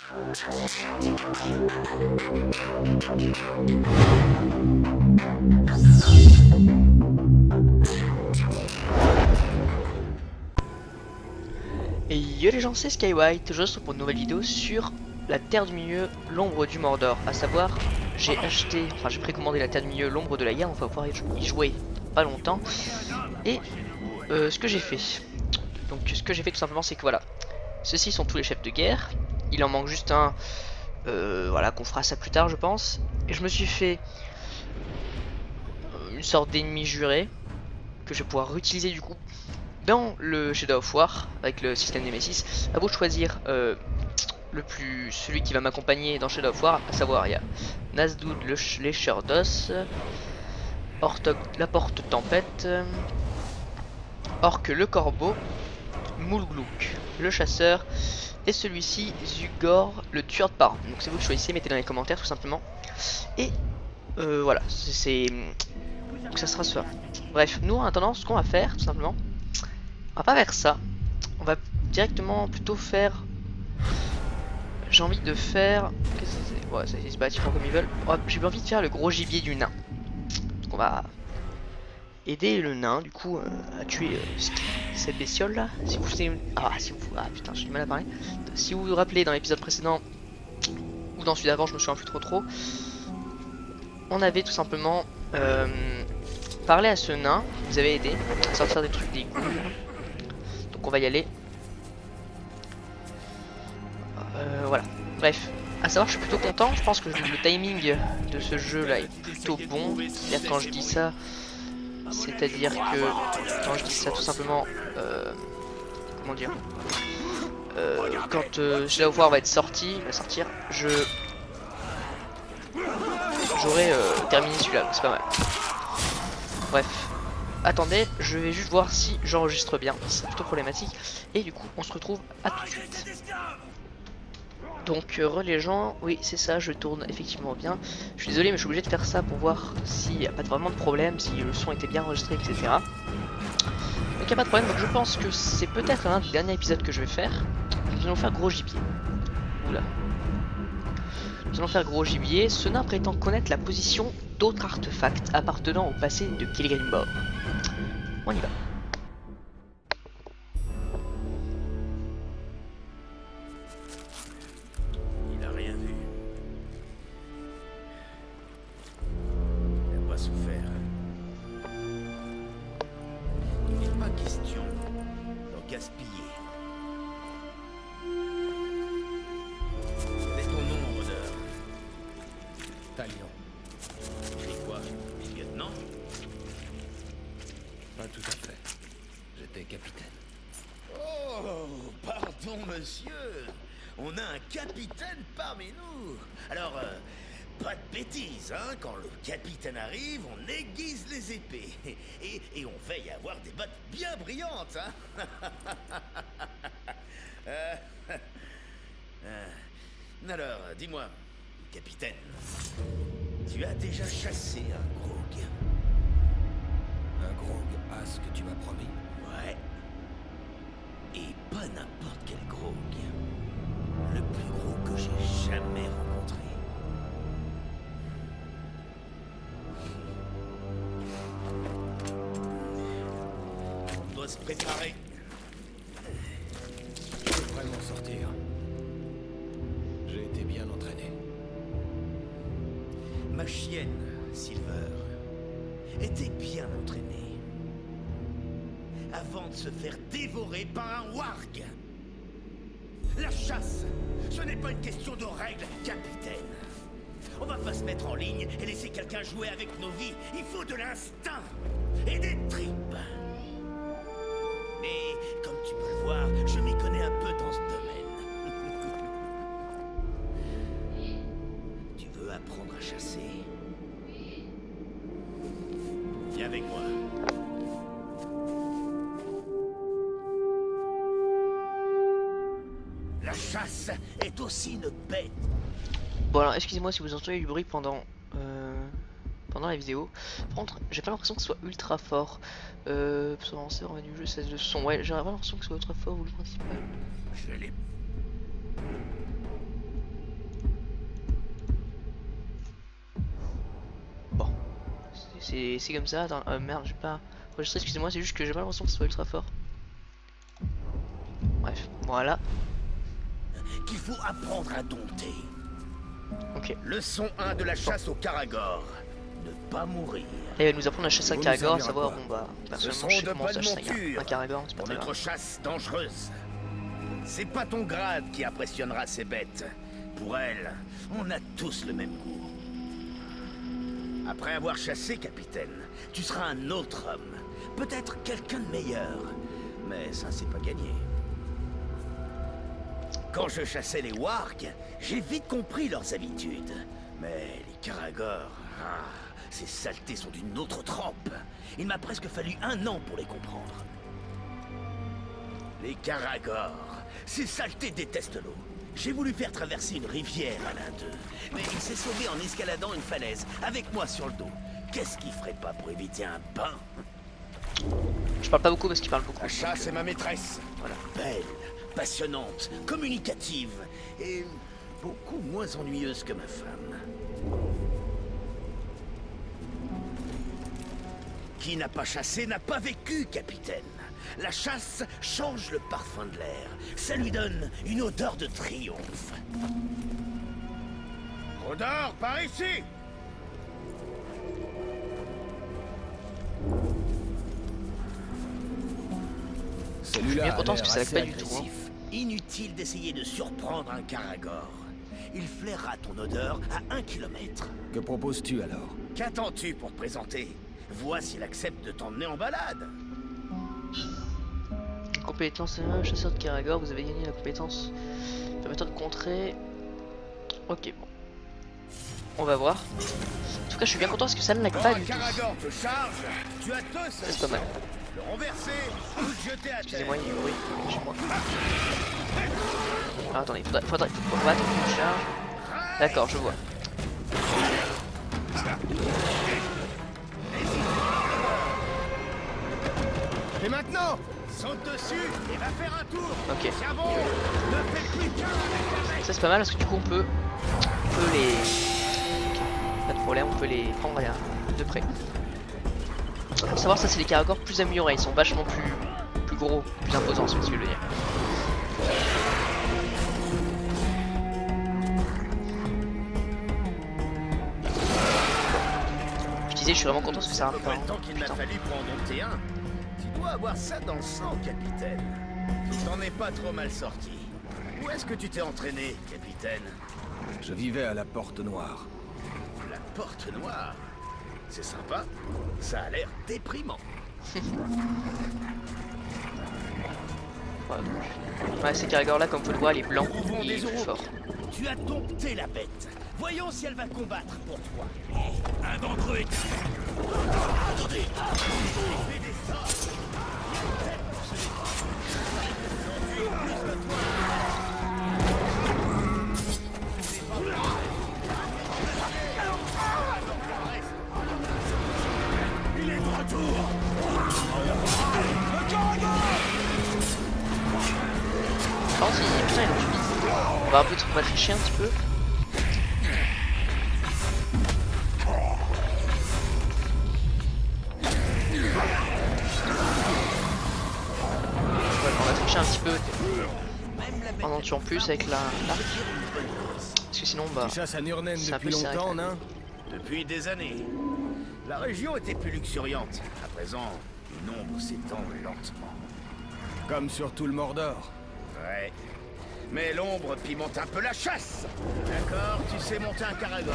Et yo les gens, c'est Skywhite, je suis pour une nouvelle vidéo sur la Terre du Milieu, l'ombre du Mordor. À savoir, j'ai précommandé la Terre du Milieu, l'ombre de la guerre, on va pouvoir y jouer pas longtemps. Et ce que j'ai fait, tout simplement, c'est que voilà, ceux-ci sont tous les chefs de guerre. Il en manque juste un, voilà, qu'on fera ça plus tard, je pense. Et je me suis fait une sorte d'ennemi juré que je vais pouvoir réutiliser du coup dans le Shadow of War avec le système Nemesis. À vous de choisir celui qui va m'accompagner dans Shadow of War, à savoir il y a Nazdoud le lécheur d'os, Ortog la porte tempête, Orc le corbeau, Mulgluk le chasseur et celui-ci Zugor le tueur de parents. Donc c'est vous qui choisissez, mettez dans les commentaires tout simplement. Et voilà, donc ça sera ça. Bref, nous en attendant, ce qu'on va faire tout simplement, on va pas faire ça, on va directement plutôt faire. J'ai envie de faire. Qu'est-ce que c'est? Ouais, ça ils se battent comme ils veulent. Ouais, j'ai envie de faire le gros gibier du nain. Donc on va aider le nain du coup à tuer cette bestiole là. Si vous ah putain, j'ai du mal à parler. Si vous vous rappelez dans l'épisode précédent ou dans celui d'avant, je me souviens plus trop. On avait tout simplement parlé à ce nain, vous avez aidé à sortir des trucs des goûts. Donc on va y aller. Voilà. Bref, à savoir, je suis plutôt content. Je pense que le timing de ce jeu là est plutôt bon. C'est-à-dire quand je dis ça, c'est-à-dire que quand je dis ça tout simplement, comment dire, quand Shadow of War va sortir, j'aurai terminé celui-là. C'est pas mal. Bref. Attendez, je vais juste voir si j'enregistre bien. C'est plutôt problématique. Et du coup, on se retrouve à tout de suite. Donc les gens, oui c'est ça, je tourne effectivement bien. Je suis désolé mais je suis obligé de faire ça pour voir s'il n'y a pas vraiment de problème, si le son était bien enregistré, etc. Donc il n'y a pas de problème, donc je pense que c'est peut-être l'un des derniers épisodes que je vais faire. Nous allons faire gros gibier. Oula. Nous allons faire gros gibier, ce nain prétend connaître la position d'autres artefacts appartenant au passé de Celebrimbor. On y va. Gaspiller. Quel est ton nom, rôdeur? Talion. C'est quoi? Lieutenant? Pas tout à fait. J'étais capitaine. Oh, pardon, monsieur. On a un capitaine parmi nous. Alors, pas de bêtises, hein. Quand le capitaine arrive, on aiguise les épées. Et on veille à avoir des bottes bien brillantes, hein. Alors, dis-moi, capitaine, tu as déjà chassé un grog? Un grog, as que tu m'as promis. Ouais. Et pas n'importe quel grog. Le plus gros que j'ai jamais rencontré. On doit se préparer. Je vais vraiment sortir. J'ai été bien entraîné. Ma chienne, Silver, était bien entraînée. Avant de se faire dévorer par un warg. La chasse, ce n'est pas une question de règles, capitaine. On va pas se mettre en ligne et laisser quelqu'un jouer avec nos vies. Il faut de l'instinct et des tripes. Mais comme tu peux le voir, je m'y connais un peu dans ce domaine. Tu veux apprendre à chasser? Viens avec moi. La chasse est aussi une bête. Bon alors excusez-moi si vous entendez du bruit pendant la vidéo. Par contre j'ai pas l'impression que ce soit ultra fort. Pour avancer on va du jeu 16 de son. Ouais j'ai vraiment l'impression que ce soit ultra fort ou le principal. Je l'ai. C'est comme ça. Attends, merde, j'ai pas enregistré, excusez-moi, c'est juste que j'ai pas l'impression que ce soit ultra fort. Bref, voilà. Qu'il faut apprendre à dompter. Ok. Leçon 1 de la chasse au Karagor. Ne pas mourir. Et elle va nous apprendre la chasse à Vous nous Karagor, à servir à savoir, quoi? bon bah, personnellement, sont je sais de comment ça bonnes chasse montures un Karagor, c'est pas Pour très notre grave. chasse dangereuse. C'est pas ton grade qui impressionnera ces bêtes. Pour elles, on a tous le même goût. Après avoir chassé, capitaine, tu seras un autre homme. Peut-être quelqu'un de meilleur. Mais ça, c'est pas gagné. Quand je chassais les wargs, j'ai vite compris leurs habitudes. Mais les Karagor, ces saletés sont d'une autre trempe. Il m'a presque fallu 1 an pour les comprendre. Les Karagor, ces saletés détestent l'eau. J'ai voulu faire traverser une rivière à l'un d'eux, mais il s'est sauvé en escaladant une falaise, avec moi sur le dos. Qu'est-ce qu'il ferait pas pour éviter un bain? Je parle pas beaucoup parce qu'il parle beaucoup. La chasse est ma maîtresse. Voilà, belle, passionnante, communicative, et beaucoup moins ennuyeuse que ma femme. Qui n'a pas chassé n'a pas vécu, capitaine. La chasse change le parfum de l'air. Ça lui donne une odeur de triomphe. Rodor, par ici! Je suis Celui-là bien a content parce que ça l'air lag pas assez du tout. Hein. agressif. Inutile d'essayer de surprendre un Karagor. Il flairera ton odeur à 1 kilomètre. Que proposes-tu alors? Qu'attends-tu pour te présenter? Vois s'il accepte de t'emmener en balade. Compétence chasseur de Karagor, vous avez gagné la compétence permettant de contrer. Ok, bon. On va voir. En tout cas, je suis bien content parce que ça ne lag pas du tout. Karagor te charge. Tu as 2 C'est pas mal. Le renverser ou le jeter à terre. Excusez-moi, il y a du bruit chez moi. Ah, attendez, faudrait attendre qu'il charge. D'accord, je vois. Et maintenant, saute dessus et va faire un tour. Ok. Tiens bon, ne fais plus qu'un avec la Ça c'est pas mal parce que du coup on peut les... Ok, pas de problème, on peut les prendre de près. Faut savoir, ça c'est les Karagor plus améliorés, ils sont vachement plus gros, plus imposants, c'est ce que je veux dire. Je disais, je suis vraiment content parce que ça rame pas. le temps qu'il m'a fallu pour en monter un. Tu dois avoir ça dans le sang, capitaine. Tu t'en es pas trop mal sorti. Où est-ce que tu t'es entraîné, capitaine? Je vivais à la Porte Noire. La Porte Noire. C'est sympa. Ça a l'air déprimant. Ouais, ces Karagor là, comme vous le voyez, il est blanc, Trouvons il est des plus euros. fort. Tu as dompté la bête. Voyons si elle va combattre pour toi. Un d'entre eux est... Attendez. Fais des sorts. Il est de retour. Par contre, putain, il est subi. On va tricher un petit peu. On va tricher un petit peu en en tuant plus avec l'arc. Parce que sinon, bah, Tu chasses à Nurnen c'est un depuis peu serré, longtemps, quand même. nain? Depuis des années. La région était plus luxuriante. À présent, une ombre s'étend lentement. Comme sur tout le Mordor. Ouais. Mais l'ombre pimente un peu la chasse. D'accord, tu sais monter un Karagor.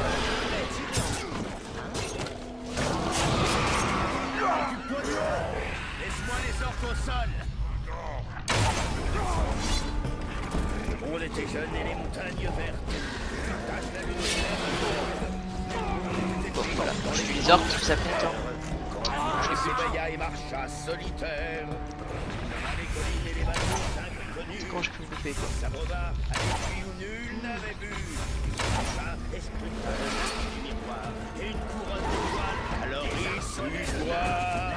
Laisse-moi les orques au sol. On était jeunes et les montagnes vertes. Tâche la bon, voilà. Je suis les orques parce que ça compte. Hein. Je s'éveilla et marcha solitaire. Dans les collines et les vallons inconnus. Comment je peux me couper quoi? S'abreuva avec lui où nul n'avait vu. Ça escruta du miroir et une couronne d'étoiles. Alors il sut voir.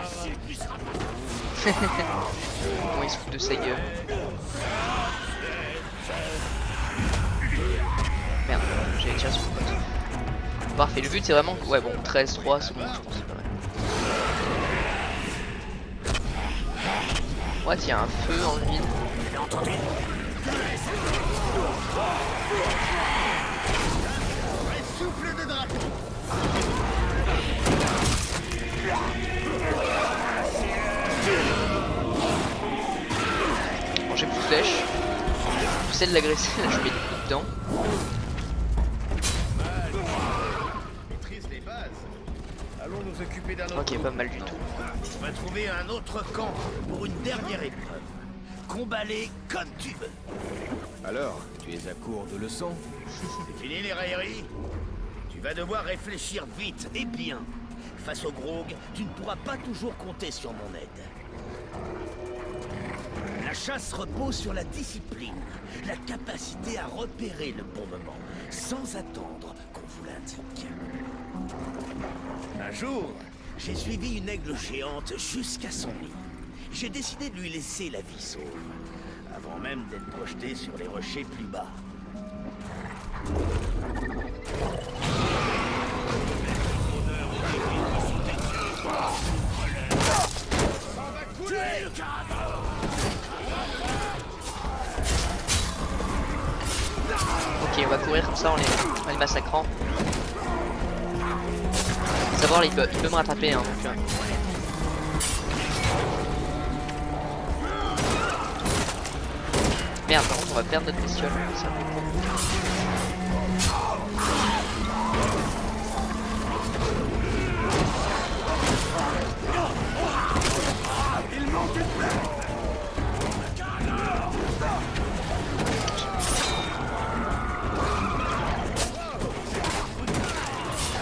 Comment il se fout de sa gueule? Merde, j'allais tirer sur le pote. Parfait, le but c'est vraiment... Ouais bon, 13-3 c'est bon, je pense que c'est pas mal. What, il y a un feu en ville. J'ai entendu. Un souffle de dragon. Bon, j'ai plus de flèches. J'essaie de l'agresser, là je mets des coups dedans. Maîtrise les bases. Allons nous occuper d'un autre. Ok, pas mal du tout. On va trouver un autre camp pour une dernière épreuve. Combat-les comme tu veux. Alors, tu es à court de leçons? C'est fini les railleries. Tu vas devoir réfléchir vite et bien. Face au Grog, tu ne pourras pas toujours compter sur mon aide. La chasse repose sur la discipline, la capacité à repérer le bon moment, sans attendre qu'on vous l'indique. Un jour, j'ai suivi une aigle géante jusqu'à son nid. J'ai décidé de lui laisser la vie sauve, avant même d'être projeté sur les rochers plus bas. Ok, on va courir comme ça en les massacrant. Faut savoir, il peut me rattraper, hein, donc, Merde, par contre, on va perdre notre bestiole. C'est un peu con.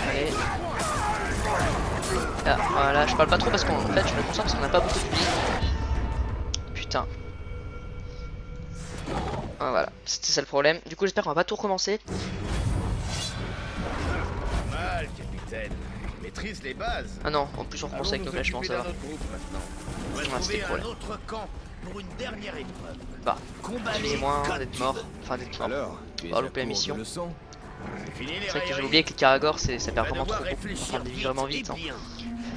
Allez. Ah, voilà, je parle pas trop parce qu'en fait, je me concentre parce qu'on n'a pas beaucoup de vie. Putain. Ah, voilà, c'était ça le problème. Du coup, j'espère qu'on va pas tout recommencer. Mal, capitaine. Maîtrise les bases. Ah non, en plus on recommence avec nos flèches, ça va. On va Ah, c'était trouver le un problème. autre camp pour une dernière épreuve. Bah, Combat-les excusez-moi comme d'être tu mort. veux. Enfin, d'être mort. Alors, tu es Bah, à loupé la court mission. de leçons? C'est fini les C'est vrai que j'ai railleries. oublié que les Caragors, ça Tu perd vas vraiment devoir trop. réfléchir Enfin, vraiment vite. Hein. et bien.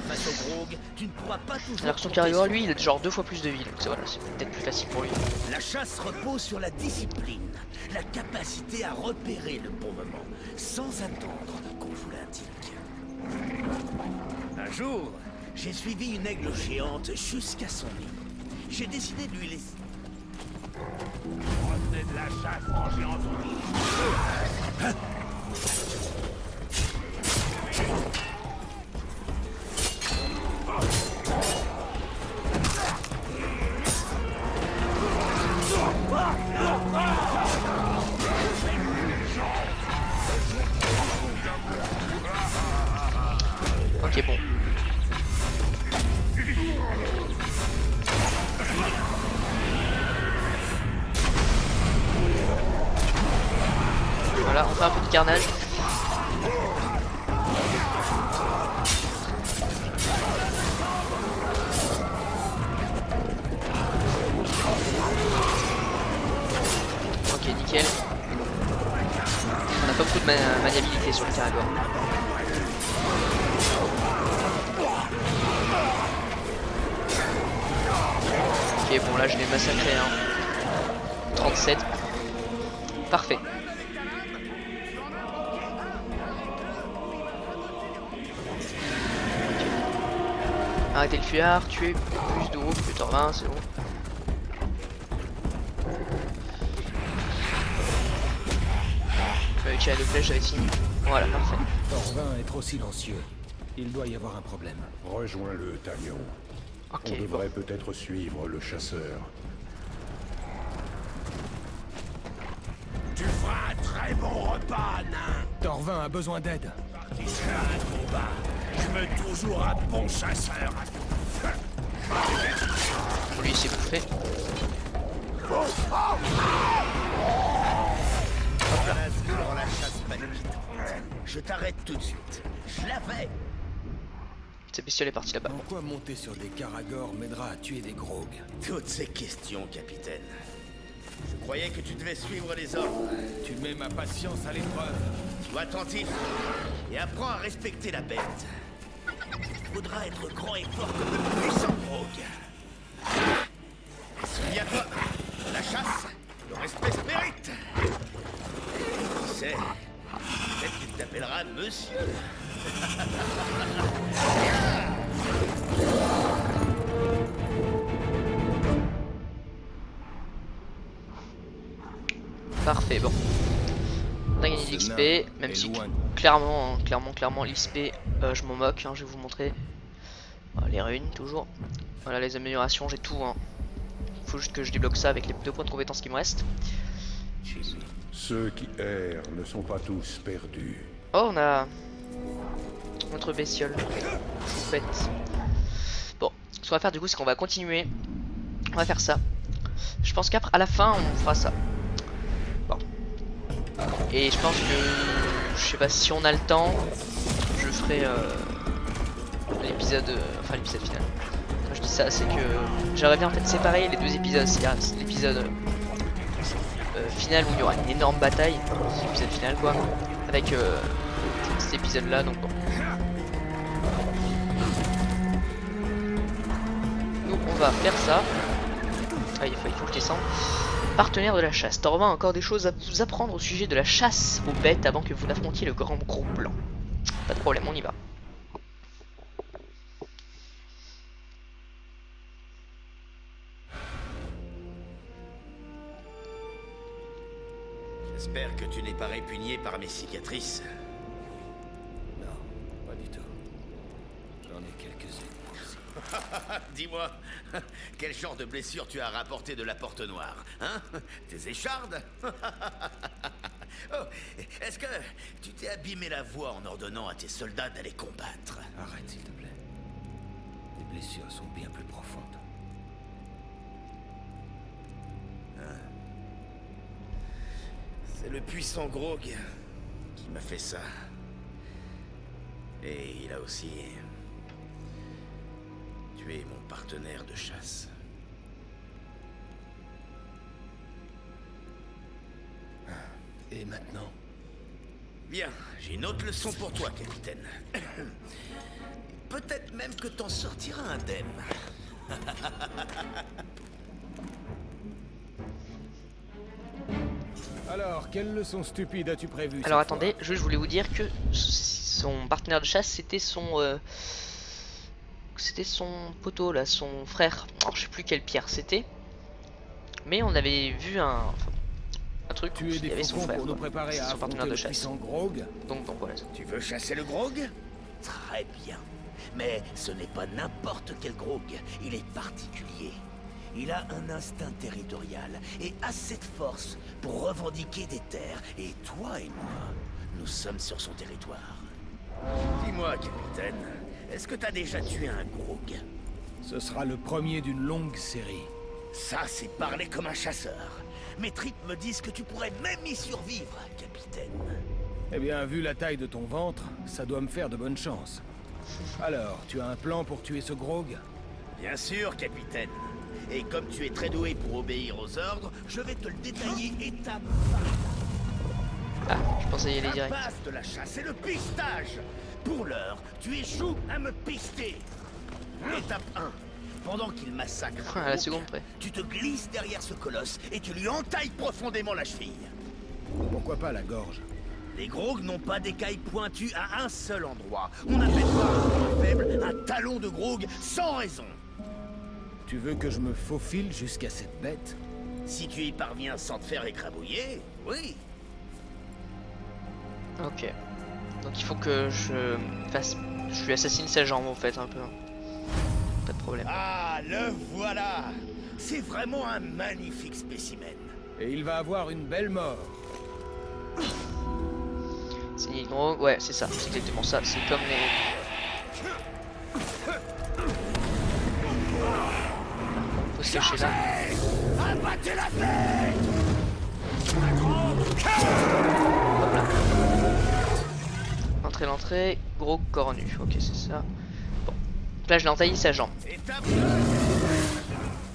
Face au Grog, tu ne pourras pas toujours Alors que son compter Caragor, sur lui, il a genre 2 fois plus de vie, donc voilà, c'est peut-être plus facile pour lui. La chasse repose sur la discipline, la capacité à repérer le bon moment, sans attendre qu'on vous l'indique. Un jour, j'ai suivi une aigle géante jusqu'à son nid. J'ai décidé de lui laisser... Revenez de la chasse quand j'ai entendu. Ok, bon. Voilà, on fait un peu de carnage. Ok, nickel. On n'a pas beaucoup de maniabilité sur le Caragor. Ok, bon là je l'ai massacré, hein. 37. Parfait. Arrêtez le fuyard, tuer plus d'eau, plus de 20, c'est bon. Je vais utiliser la flèche, j'avais fini. Voilà, parfait. Torvin est trop silencieux. Il doit y avoir un problème. Rejoins-le, Talion. Ok, On bon. devrait peut-être suivre le chasseur. Tu feras un très bon repas, nain. Torvin a besoin d'aide. Tu seras un combat. Je veux toujours un bon chasseur. Lui il s'est bouffé. Dans la chasse palpitante. Je t'arrête tout de suite. Je l'avais. Cette bestiole est partie là-bas. Pourquoi monter sur des Caragors m'aidera à tuer des Grog? Toutes ces questions, capitaine. Je croyais que tu devais suivre les ordres. Tu mets ma patience à l'épreuve. Sois attentif et apprends à respecter la bête. Faudra être grand et fort comme le puissant Grog. toi, la chasse, le respect se mérite. Qui sait, peut-être qu'il t'appellera monsieur. Parfait, bon. On a gagné de Ce l'XP, nain même est si loin. clairement, hein, clairement l'XP, je m'en moque, hein, je vais vous montrer. Voilà, les runes, toujours. Voilà les améliorations, j'ai tout. Hein. Faut juste que je débloque ça avec les 2 points de compétence qui me restent. Ceux qui errent ne sont pas tous perdus. Oh, on a notre bestiole. Choupette. Bon, ce qu'on va faire du coup, c'est qu'on va continuer. On va faire ça. Je pense qu'après, à la fin, on fera ça. Bon. Et je pense que, je sais pas si on a le temps, je ferai l'épisode, enfin l'épisode final. Quand je dis ça, c'est que j'aimerais bien en fait séparer les 2 épisodes, c'est-à-dire l'épisode final où il y aura une énorme bataille, l'épisode final quoi, avec cet épisode-là. Donc bon. Nous, on va faire ça. Ah, il faut que je descende. Partenaire de la chasse. Torvin a encore des choses à vous apprendre au sujet de la chasse aux bêtes avant que vous n'affrontiez le grand gros blanc. Pas de problème, on y va. J'espère que tu n'es pas répugné par mes cicatrices. Non, pas du tout. J'en ai quelques-unes. Dis-moi, quel genre de blessure tu as rapporté de la Porte Noire, hein? Tes échardes? Oh, est-ce que tu t'es abîmé la voix en ordonnant à tes soldats d'aller combattre? Arrête, s'il te plaît. Les blessures sont bien plus profondes. C'est le puissant Grog qui m'a fait ça. Et il a aussi tué mon partenaire de chasse. Et maintenant? Bien, j'ai une autre leçon pour toi, capitaine. Peut-être même que t'en sortiras indemne. Alors, quelle leçon stupide as-tu prévue? Alors attendez, je voulais vous dire que son partenaire de chasse c'était son poteau là, son frère. Alors je sais plus quelle pierre c'était, mais on avait vu un truc où Tu es il y des avait son faucons frère. pour nous quoi. préparer C'est à son partenaire affronter de le chasse. puissant Grog? Donc voilà. Tu veux chasser le Grog? Très bien. Mais ce n'est pas n'importe quel Grog. Il est particulier. Il a un instinct territorial et assez de force pour revendiquer des terres. Et toi et moi, nous sommes sur son territoire. Dis-moi, capitaine, est-ce que t'as déjà tué un Grog? Ce sera le premier d'une longue série. Ça, c'est parler comme un chasseur. Mes tripes me disent que tu pourrais même y survivre, capitaine. Eh bien, vu la taille de ton ventre, ça doit me faire de bonnes chances. Alors, tu as un plan pour tuer ce Grog? Bien sûr, capitaine. Et comme tu es très doué pour obéir aux ordres, je vais te le détailler étape Ah, je pensais y aller La direct. base de la chasse est le pistage. Pour l'heure, tu échoues à me pister. Étape 1. Pendant qu'il massacre un À la Grog, seconde près. tu te glisses derrière ce colosse et tu lui entailles profondément la cheville. Pourquoi pas la gorge? Les Grogs n'ont pas d'écailles pointues à un seul endroit. On appelle ça un point faible, un talon de Grog sans raison. Tu veux que je me faufile jusqu'à cette bête? Si tu y parviens sans te faire écrabouiller, oui. Ok. Donc il faut que je fasse. Je lui assassine sa jambe en fait un peu. Pas de problème. Ah, le voilà. C'est vraiment un magnifique spécimen. Et il va avoir une belle mort. C'est gros, ouais c'est ça, c'est exactement ça. C'est comme les. Faut se cacher là. Abattez la bête. Hop là. L'entrée, gros corps nu. Ok, c'est ça. Bon. Donc là, je l'ai entaillé sa jambe. Étape 2.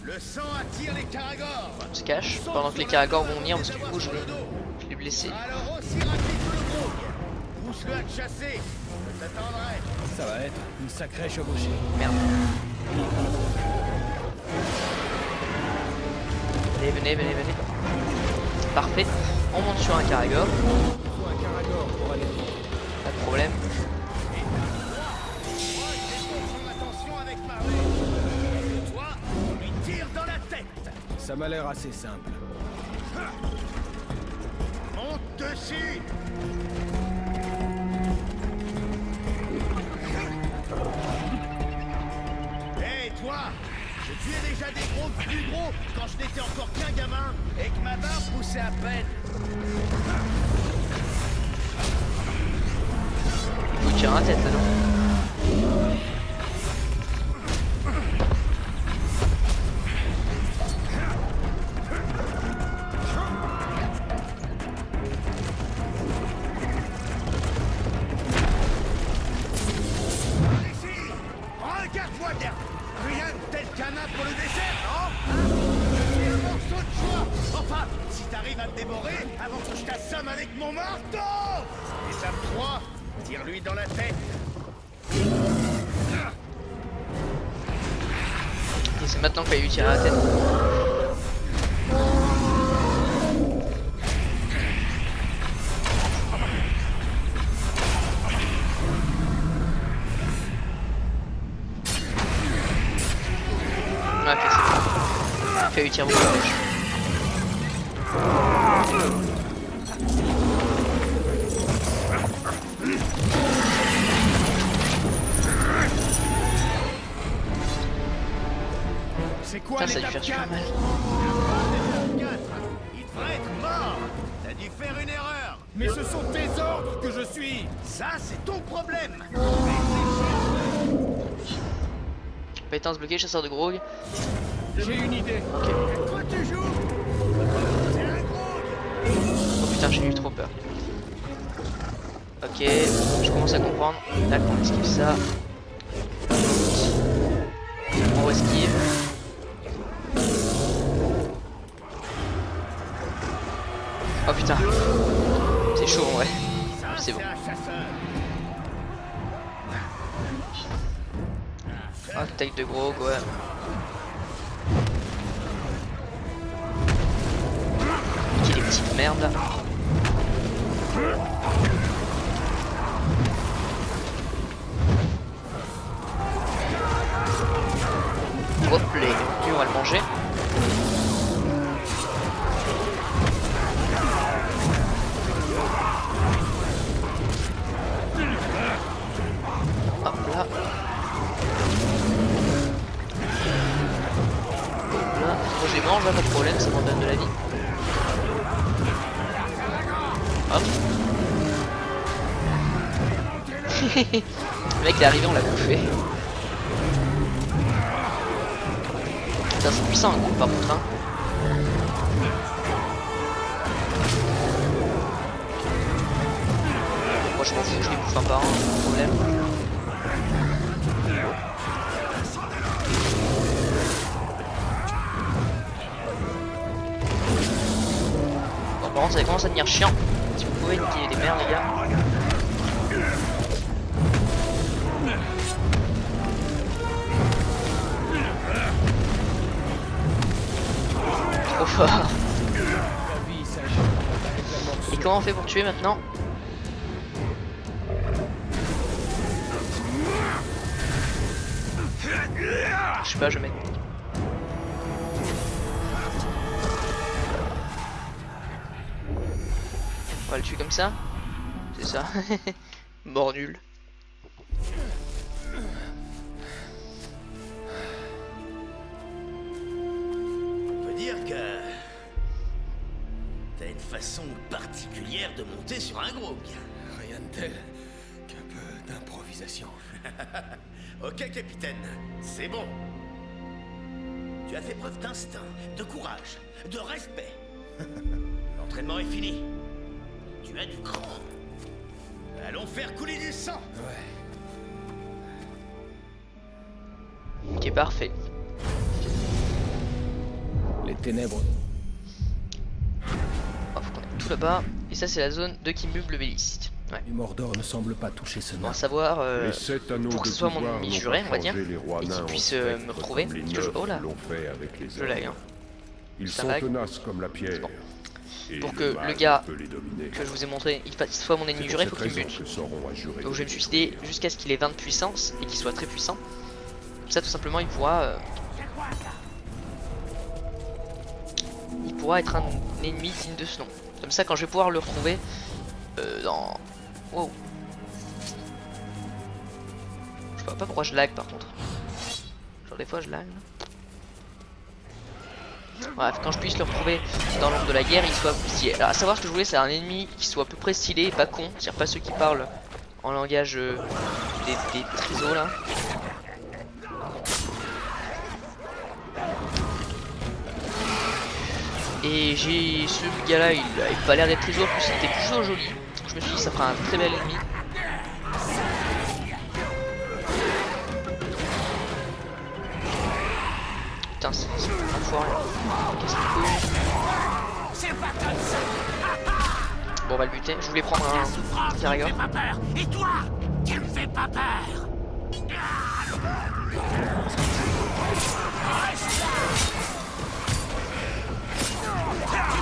Le sang attire les caragors. On se cache pendant que les caragors vont venir parce que du coup, je l'ai blessé. Alors aussi rapide que le Grog. Pousse-le à te chasser. Je t'attendrai. Ça va être une sacrée chevauchée. Merde. Allez, venez, venez, venez. Parfait. On monte sur un Caragor. Il faut un Caragor pour aller. Pas de problème. Attention avec Marley. Toi, on lui tire dans la tête. Ça m'a l'air assez simple. Monte dessus. Hé, toi, je tuais déjà des gros plus gros quand je n'étais encore qu'un gamin et que ma barbe poussait à peine. Il faut tirer la tête là, non? Ici, regarde-moi bien. Rien de tel qu'un âne pour le dessert, non? Je suis un morceau de choix. Enfin, si t'arrives à me dévorer avant que je t'assomme avec mon marteau. Et ça me croit, tire-lui dans la tête. Et c'est maintenant qu'il va lui tirer la tête. Ok, c'est bon. Fait lui tirer beaucoup de flèches. C'est quoi Putain, ça a dû l'étape faire super 4? mal. Il devrait être mort. T'as dû faire une erreur. Mais ce sont tes ordres que je suis. Ça, c'est ton problème. Compétence bloquée, chasseur de Grog. J'ai une idée. Ok. Quoi tu joues? C'est un gros. Oh putain, j'ai eu trop peur. Ok, je commence à comprendre. Tac, on esquive ça. On esquive. Oh putain. C'est chaud en vrai. Ça, C'est bon. un chasseur. Ah, taille de Grog, ouais. Qui est des petites merdes là. Hop, les on va le manger. Hop là. Là, moi je les mange, là, pas de problème, ça m'en donne de la vie. Hop. Le mec est arrivé, on l'a bouffé. Putain, c'est puissant un coup par contre. Hein. Moi je m'en fous, je les bouffe un par un, pas de problème. Bon, par contre ça commence à devenir chiant. Si vous pouvez niquer les mères les gars. Trop fort. La vie s'agit avec la mort. Et comment on fait pour tuer maintenant? Je sais pas, je vais mettre. On va le tuer comme ça. C'est ça. Mort nul. On peut dire que t'as une façon particulière de monter sur un grog. Rien de tel qu'un peu d'improvisation. Ok, capitaine, c'est bon. Tu as fait preuve d'instinct, de courage, de respect. L'entraînement est fini. Tu as du cran. Allons faire couler du sang. Ouais. Ok, parfait. Les ténèbres. Oh, faut qu'on aille tout là-bas. Et ça, c'est la zone de Kimbub le Béliste. Ouais. Du Mordor ne semble pas toucher ce On nain. va savoir Les 7 anneaux pour que de ce soit mon pouvoir ennemi n'ont juré, pas on va dire, changé les rois et qu'il nains en puisse spectres me retrouver. comme les Parce que je... neufs Oh là, l'ont fait avec les je lag. hommes. Hein. Ils ça sont lag. tenaces comme la pierre. Bon. Et Pour que mal le gars peut les dominer. que je vous ai montré, il soit mon ennemi juré, il faut qu'il me raison bute. que Sauron a juré Donc je vais de me suicider jusqu'à ce qu'il ait 20 de puissance et qu'il soit très puissant. Comme ça tout simplement il pourra être un ennemi digne de ce nom. Comme ça quand je vais pouvoir le retrouver dans... Wow. Je vois pas pourquoi je lag par contre. Genre des fois je lag. Bref, quand je puisse le retrouver dans l'ombre de la guerre, il soit stylé. Alors à savoir ce que je voulais, c'est un ennemi qui soit à peu près stylé et pas con. C'est-à-dire pas ceux qui parlent en langage des trisos là. Et j'ai ce gars là, il avait pas l'air d'être triso, en plus il était plutôt joli. Donc je me suis dit ça fera un très bel ennemi. Putain, c'est un enfoiré. Qu'est-ce qu'il faut? Bon, on va le buter. Je voulais prendre un Caragor. Et toi, tu me fais pas peur. Tu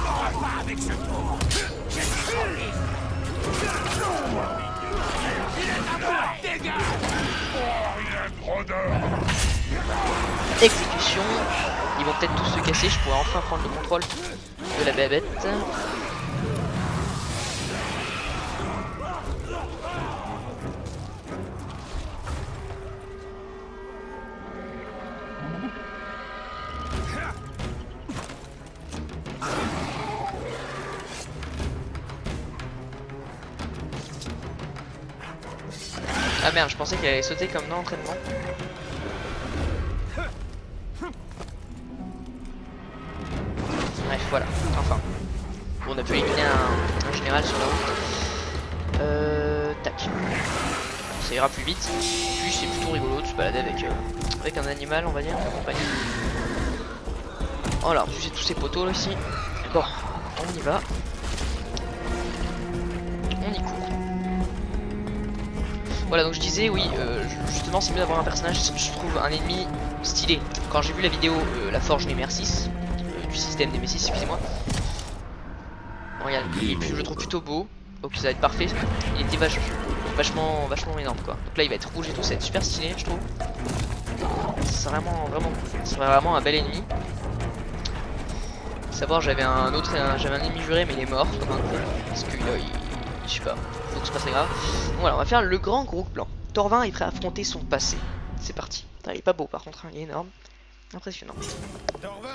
m'auras pas avec ce tour. J'ai dit envie. Il est à moi, dégage. Exécution. Ils vont peut-être tous se casser. Je pourrais enfin prendre le contrôle de la bébête. Ah merde, je pensais qu'elle allait sauter comme dans l'entraînement. Bref, voilà, enfin. Bon, on a pu éliminer un général sur la route. Tac. Ça ira plus vite. Puis c'est plutôt rigolo de se balader avec un animal, on va dire, de compagnie. Voilà, en plus j'ai tous ces poteaux là ici. Bon, on y va. On y court. Voilà, donc je disais, oui, justement c'est mieux d'avoir un personnage, je trouve un ennemi stylé. Quand j'ai vu la vidéo La Forge Nemesis, du système Nemesis, excusez-moi. Regarde, et puis je le trouve plutôt beau, donc ça va être parfait. Il était vachement énorme quoi. Donc là il va être rouge et tout, ça va être super stylé je trouve. C'est vraiment un bel ennemi. Savoir j'avais un ennemi juré mais il est mort comme un con. Parce que je sais pas, donc c'est pas très grave. Donc voilà, on va faire le grand gros plan. Torvin est prêt à affronter son passé. C'est parti. Putain, il est pas beau par contre, hein, il est énorme. Impressionnant. Torvin!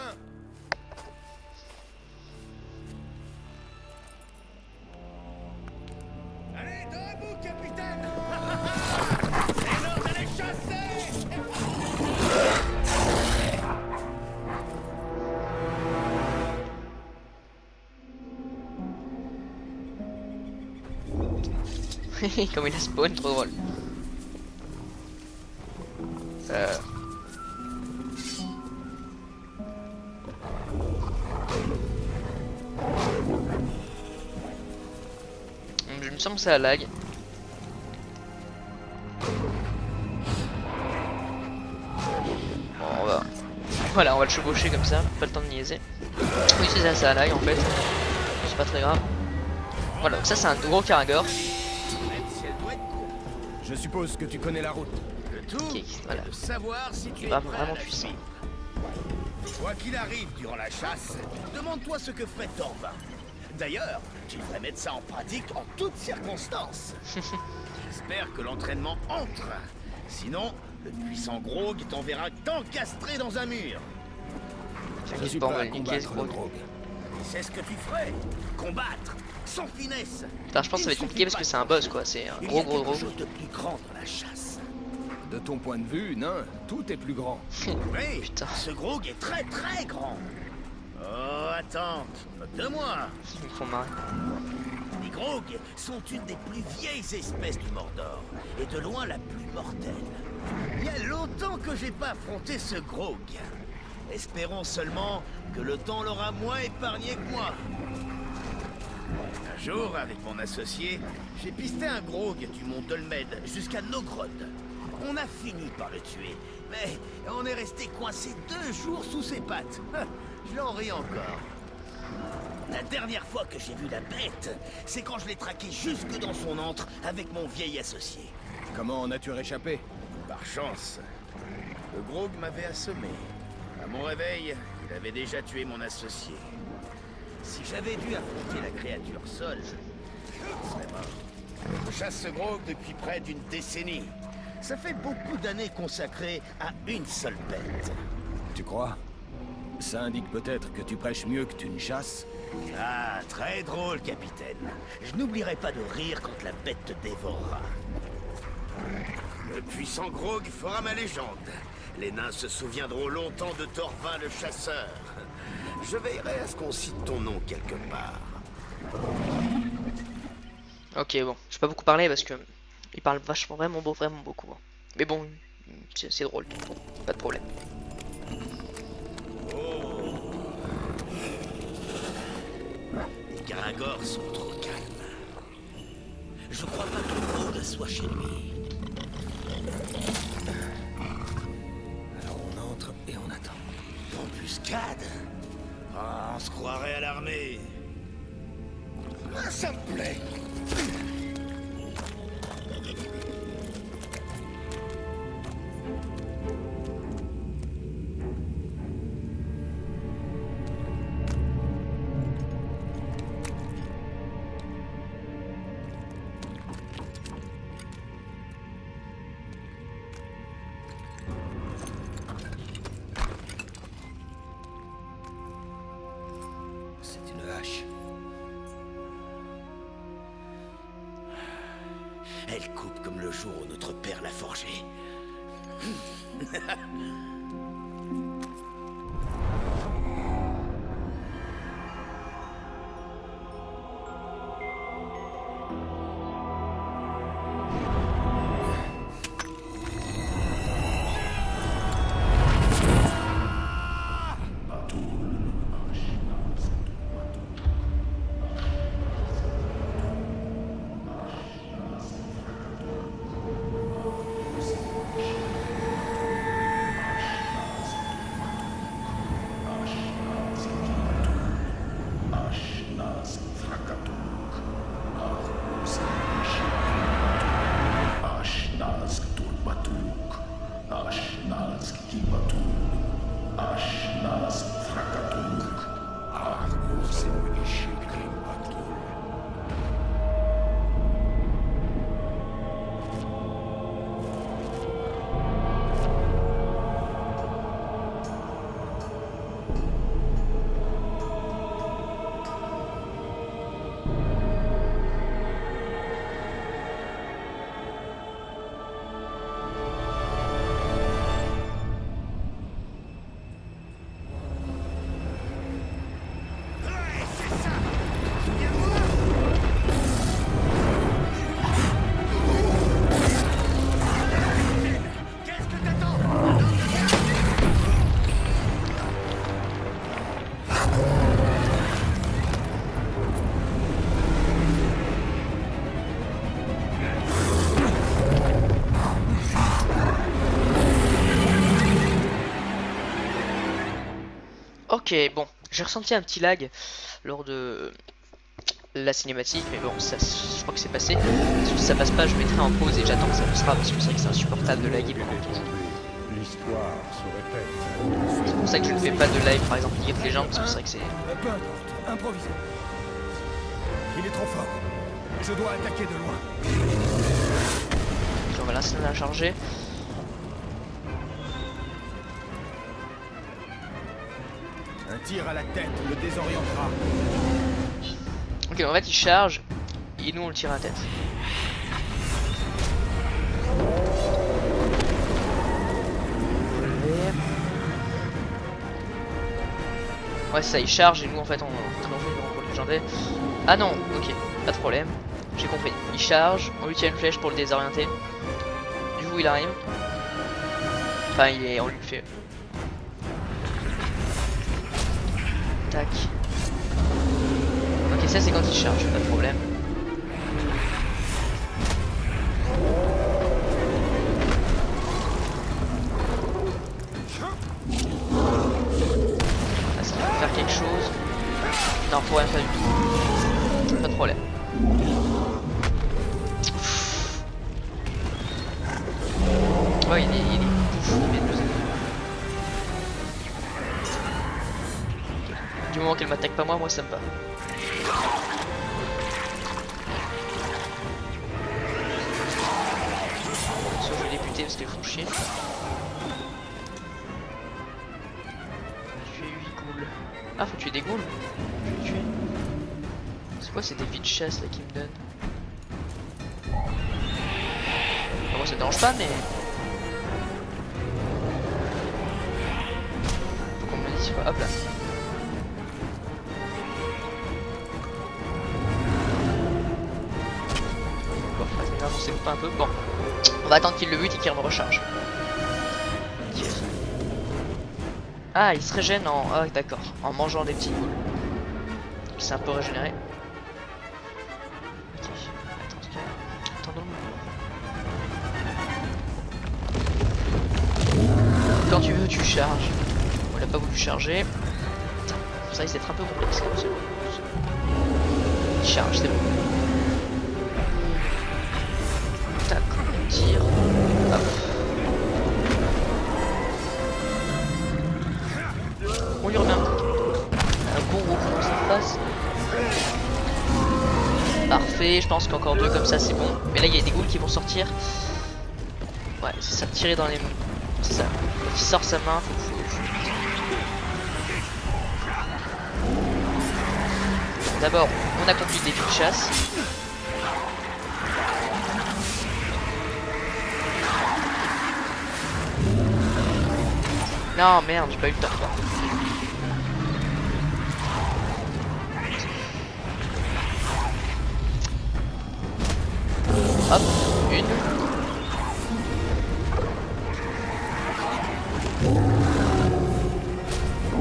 Allez, debout, capitaine. C'est l'heure d'aller chasser. Comme il a spawn, trop drôle. Il me semble que ça lag. Bon, voilà, on va le chevaucher comme ça, pas le temps de niaiser. Oui, c'est ça, ça lag en fait. C'est pas très grave. Voilà, donc ça c'est un gros Caragor. Même si elle doit être courte. Je suppose que tu connais la route. Le tout Ok, voilà. est de savoir si tu es Vraiment, prêt à vraiment la puissant. suivre. Quoi qu'il arrive durant la chasse, demande-toi ce que ferait Torvin. D'ailleurs, tu devrais mettre ça en pratique en toutes circonstances. J'espère que l'entraînement entre. Sinon, le puissant Grog t'enverra t'encastrer dans un mur. Je suis Bon, prêt on à va niquer combattre ce le gros. Grog. C'est ce que tu ferais. Combattre, sans finesse. Putain, je pense que ça va être compliqué parce que c'est un boss quoi, c'est un Il y gros a gros quelque gros. chose de plus grand dans la chasse. De ton point de vue, nain, tout est plus grand. Oui, Putain. ce Grog est très très grand. Oh, attends, moque de moi. Ils me font marrer. Les Grog sont une des plus vieilles espèces du Mordor, et de loin la plus mortelle. Il y a longtemps que j'ai pas affronté ce Grog. Espérons seulement que le temps l'aura moins épargné que moi. Un jour, avec mon associé, j'ai pisté un Grog du mont Dolmed jusqu'à Nogrod. On a fini par le tuer, mais on est resté coincé 2 jours sous ses pattes. J'en ris encore. La dernière fois que j'ai vu la bête, c'est quand je l'ai traqué jusque dans son antre avec mon vieil associé. Comment en as-tu réchappé? Par chance, le Grog m'avait assommé. À mon réveil, il avait déjà tué mon associé. Si j'avais dû affronter la créature seule, je serais mort. Je chasse ce Grog depuis près d'une décennie. Ça fait beaucoup d'années consacrées à une seule bête. Tu crois? Ça indique peut-être que tu prêches mieux que tu ne chasses? Ah, très drôle, capitaine. Je n'oublierai pas de rire quand la bête te dévorera. Le puissant Grog fera ma légende. Les nains se souviendront longtemps de Torvin le chasseur. Je veillerai à ce qu'on cite ton nom quelque part. Ok, bon, je vais pas beaucoup parler parce que il parle vachement, vraiment beaucoup. Mais bon, c'est drôle, pas de problème. Les Garagors sont trop calmes. Je crois pas que Grog soit chez lui. Alors on entre et on attend. Embuscade? Ah, on se croirait à l'armée. Ah, ça me plaît. C'est une hache. Elle coupe comme le jour où notre père l'a forgée. Ok, bon, j'ai ressenti un petit lag lors de la cinématique, mais bon, ça, je crois que c'est passé. Si ça passe pas, je mettrai en pause et j'attends que ça passera parce que c'est vrai que c'est insupportable de laguer le jeu. L'histoire se répète. C'est pour ça que je ne fais pas de live, par exemple, League of Legends, parce que c'est vrai que c'est... Peu importe, improvisez. Il est trop fort. Je dois attaquer de loin. Donc voilà, ça l'a chargé. Un tir à la tête le désorientera. Ok, en fait, il charge et nous on le tire à la tête. Ouais, ça, il charge et nous en fait on triomphe pour le légendaire. Ah non, ok, pas de problème. J'ai compris. Il charge, on lui tire une flèche pour le désorienter. Du coup, il arrive. Enfin, on lui fait. Tac. Ok, ça c'est quand il charge, pas de problème. Ah, ça fait pour rien faire du tout. Pas de problème. Ouais, il est bouffon, mais du moment qu'elle m'attaque pas moi ça me va. Sauf je vais les buter parce qu'elles font chier. Tuer 8 ghouls. Ah, faut tuer des ghouls. Je vais tuer. C'est quoi, c'est des vies de chasse là qui me donnent? Enfin, moi ça dérange pas, mais faut qu'on me dise quoi. Hop là. Bon, c'est grave, on s'écoute pas un peu. Bon, on va attendre qu'il le bute et qu'il me recharge. Okay. Ah, il se régène en... Ah, d'accord, en mangeant des petits ghouls. Il s'est un peu régénéré. Ok, attendons. Quand tu veux, tu charges. On l'a pas voulu charger. Ça risque d'être un peu complexe. Il charge, c'est bon. Tac, on tire. Hop. On lui remet un bon gros coup dans sa face. Parfait, je pense qu'encore 2 comme ça c'est bon. Mais là il y a des ghouls qui vont sortir. Ouais, c'est ça, tirer dans les mains. C'est ça. Quand il sort sa main, faut... D'abord, on accomplit des défis de chasse. Non, merde, j'ai pas eu le temps. Hop, une.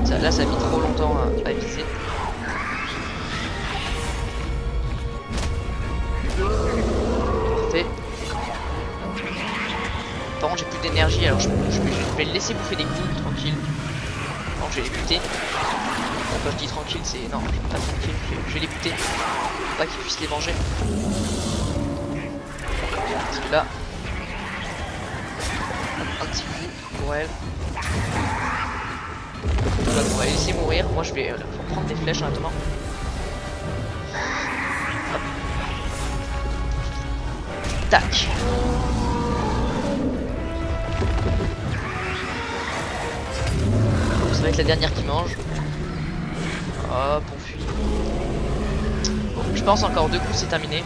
Ça, là, ça a mis trop longtemps à viser. Parfait. Par contre, j'ai plus d'énergie, alors je vais le laisser bouffer des ghouls tranquille. Non, je vais les buter. Bon, quand je dis tranquille, c'est... Non, pas tranquille, je vais les buter. Faut pas qu'ils puissent les manger. Parce que là... Un petit coup pour elle. On va les laisser mourir. Moi, je vais prendre des flèches en attendant. Hop. Tac. Ça va être la dernière qui mange. Hop, on fuit. Bon, je pense encore 2 coups, c'est terminé.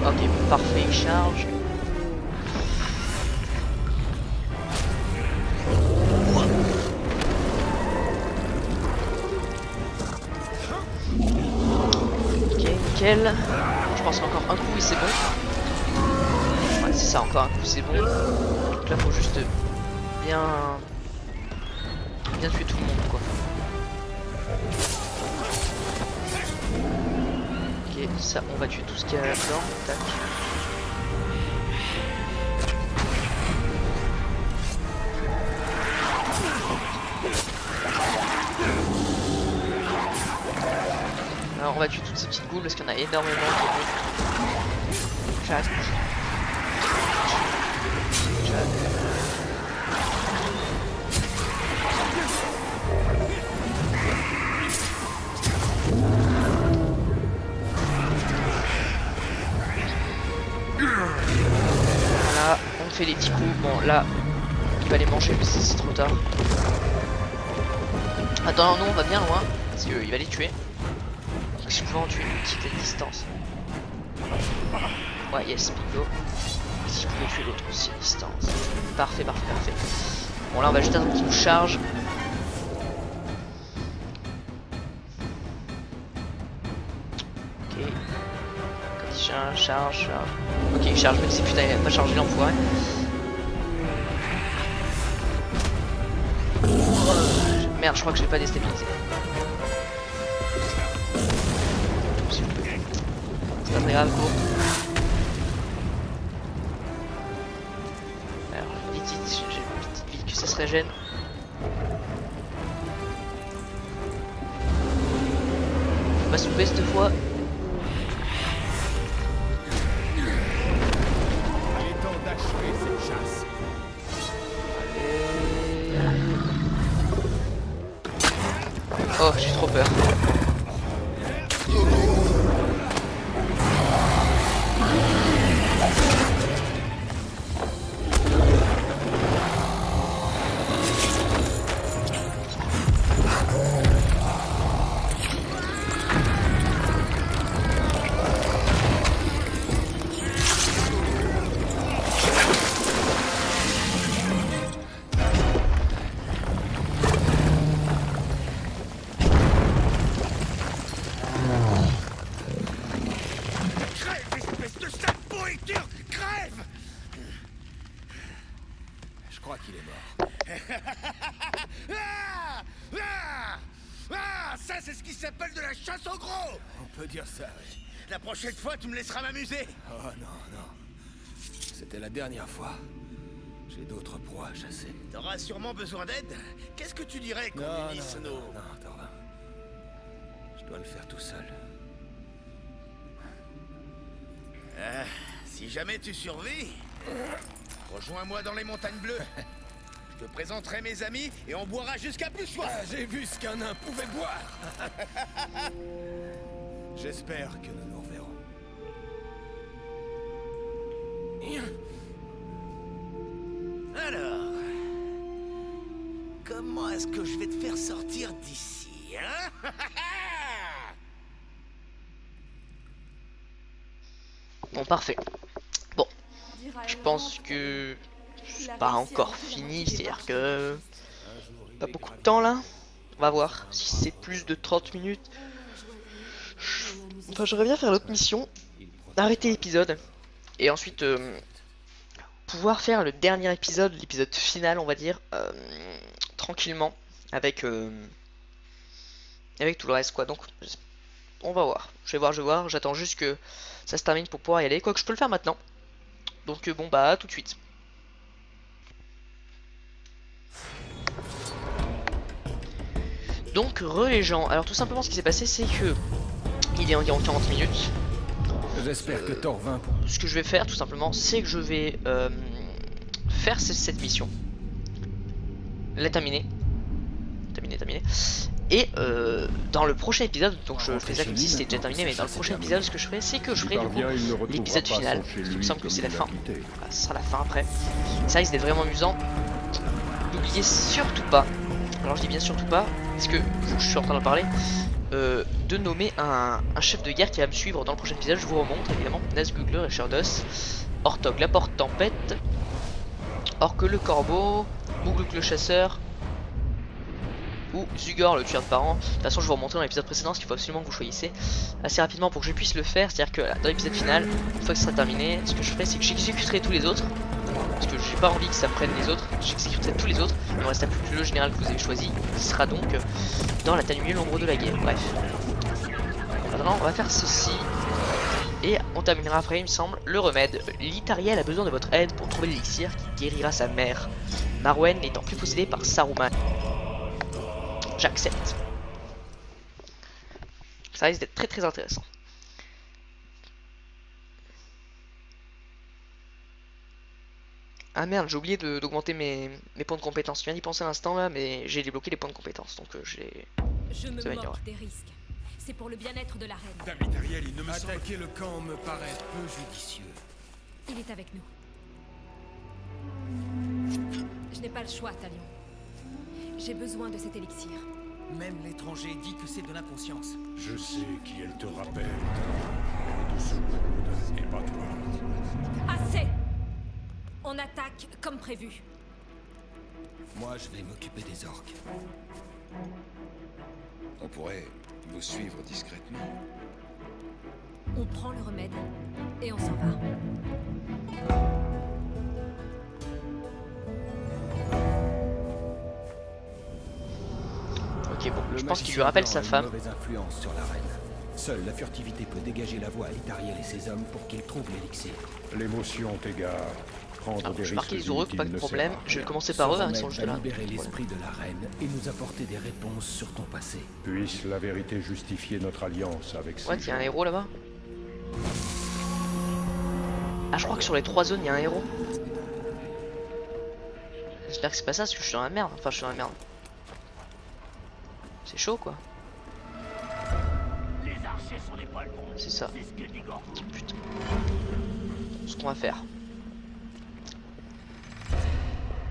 Ok, parfait, il charge. Ok, nickel. Je pense qu'encore un coup et c'est bon. Ouais, c'est ça, encore un coup c'est bon. Donc là, faut juste bien tuer tout le monde, quoi. Ok, ça, on va tuer tout ce qu'il y a là-dedans. Tac. Alors on va tuer toutes ces petites ghouls parce qu'il y en a énormément qui Jack. Voilà, on fait les petits coups. Bon là, il va les manger mais c'est trop tard. Attends, nous on va bien loin parce qu'il va les tuer. Donc si je pouvais en tuer une petite distance. Ouais, yes, bingo. Si je pouvais tuer l'autre aussi à distance. Parfait, parfait, parfait. Bon là on va juste attendre qu'il nous charge. Ok. Quand il charge. Ok, il charge, mais c'est putain, il a pas chargé l'enfoiré. Merde, je crois que je vais pas déstabiliser. C'est pas très grave, gros. Alors, vite, j'ai une petite ville que ça se se régène. On va se louper cette fois. Il est temps d'achever cette chasse. Oh, j'ai trop peur. Crève, espèce de sale pourriture! Crève! Je crois qu'il est mort. Ah! Ah! Ah! Ça, c'est ce qui s'appelle de la chasse au gros! On peut dire ça, oui. La prochaine fois, tu me laisseras m'amuser! Oh non, non. C'était la dernière fois. J'ai d'autres proies à chasser. T'auras sûrement besoin d'aide. Qu'est-ce que tu dirais qu'on Non, unisse non, nos... non, non, Torvin. Je dois le faire tout seul. Ah, si jamais tu survis, rejoins-moi dans les montagnes bleues. Je te présenterai mes amis et on boira jusqu'à plus soif. Ah, j'ai vu ce qu'un nain pouvait boire. J'espère que nous nous reverrons. Alors, comment est-ce que je vais te faire sortir d'ici, hein? Bon, parfait. Bon, je pense que c'est pas encore fini, c'est-à-dire que pas beaucoup de temps là. On va voir si c'est plus de 30 minutes. Enfin, j'aimerais bien faire l'autre mission, arrêter l'épisode et ensuite pouvoir faire le dernier épisode, l'épisode final, on va dire, tranquillement avec avec tout le reste quoi. Donc on va voir. Je vais voir. J'attends juste que ça se termine pour pouvoir y aller. Quoique je peux le faire maintenant. Donc bon bah à tout de suite. Donc les gens. Alors tout simplement ce qui s'est passé c'est que il est environ 40 minutes. J'espère que Torvin... Ce que je vais faire tout simplement c'est que je vais faire cette mission. La terminer. Terminer. Et dans le prochain épisode, donc je fais ça comme si c'était déjà terminé, mais dans le prochain épisode, ce que je ferai, c'est que je ferai du coup l'épisode final. Il me semble que c'est la fin. Voilà, ce sera la fin après. Ça risque d'être vraiment amusant. N'oubliez surtout pas, alors je dis bien surtout pas, parce que je suis en train d'en parler, de nommer un chef de guerre qui va me suivre dans le prochain épisode. Je vous remonte évidemment Nazgûl et Sherdos, Ortog la porte tempête, Orque le corbeau, Mugluk le chasseur, ou Zugor le tueur de parents. De toute façon je vais vous remontrer dans l'épisode précédent ce qu'il faut absolument que vous choisissez assez rapidement pour que je puisse le faire. C'est à dire que dans l'épisode final, une fois que ce sera terminé, ce que je ferai c'est que j'exécuterai tous les autres. Parce que j'ai pas envie que ça me prenne les autres. J'exécuterai tous les autres. Il me reste plus que le général que vous avez choisi, qui sera donc dans la Tanumir, l'ombre de la guerre. Bref. Maintenant on va faire ceci. Et on terminera après il me semble le remède. Litariel a besoin de votre aide pour trouver l'élixir qui guérira sa mère, Marwen n'étant plus possédée par Saruman. J'accepte. Ça risque d'être très intéressant. Ah merde, j'ai oublié d'augmenter mes points de compétence. Je viens d'y penser à l'instant là, mais j'ai débloqué les points de compétence. Donc j'ai... Je me moque des risques. C'est pour le bien-être de la reine. Dame Litariel, il ne me semble... Attaquer le camp me paraît peu judicieux. Il est avec nous. Je n'ai pas le choix, Talion. J'ai besoin de cet élixir. Même l'étranger dit que c'est de l'inconscience. Je sais qui elle te rappelle. De ce monde, et pas toi. Assez! On attaque comme prévu. Moi, je vais m'occuper des orques. On pourrait vous suivre discrètement. On prend le remède et on s'en va. Ok bon, je pense qu'il lui rappelle sa femme. Mauvaise influence sur la reine. Seule la furtivité peut dégager la voie à Litariel et ses hommes pour qu'ils trouvent l'élixir. L'émotion t'égare. prendre Alors, des je risques marquais les Uruk, inutiles pas de ne problème. sert à Je vais rien. commencer Ce par eux, hein, ils remède sont juste va là. libérer Voilà. l'esprit de la reine et nous apporter des réponses sur ton passé. Puisse la vérité justifier notre alliance avec ces Ouais, il y a un gens. héros là-bas. Ah, je crois que sur les 3 zones, il y a un héros. J'espère que c'est pas ça, parce que je suis dans la merde. Enfin, je suis dans la merde. C'est chaud, quoi. Les archers sont des poltrons. C'est ça. C'est ce que dit Gorgon. Putain. Ce qu'on va faire,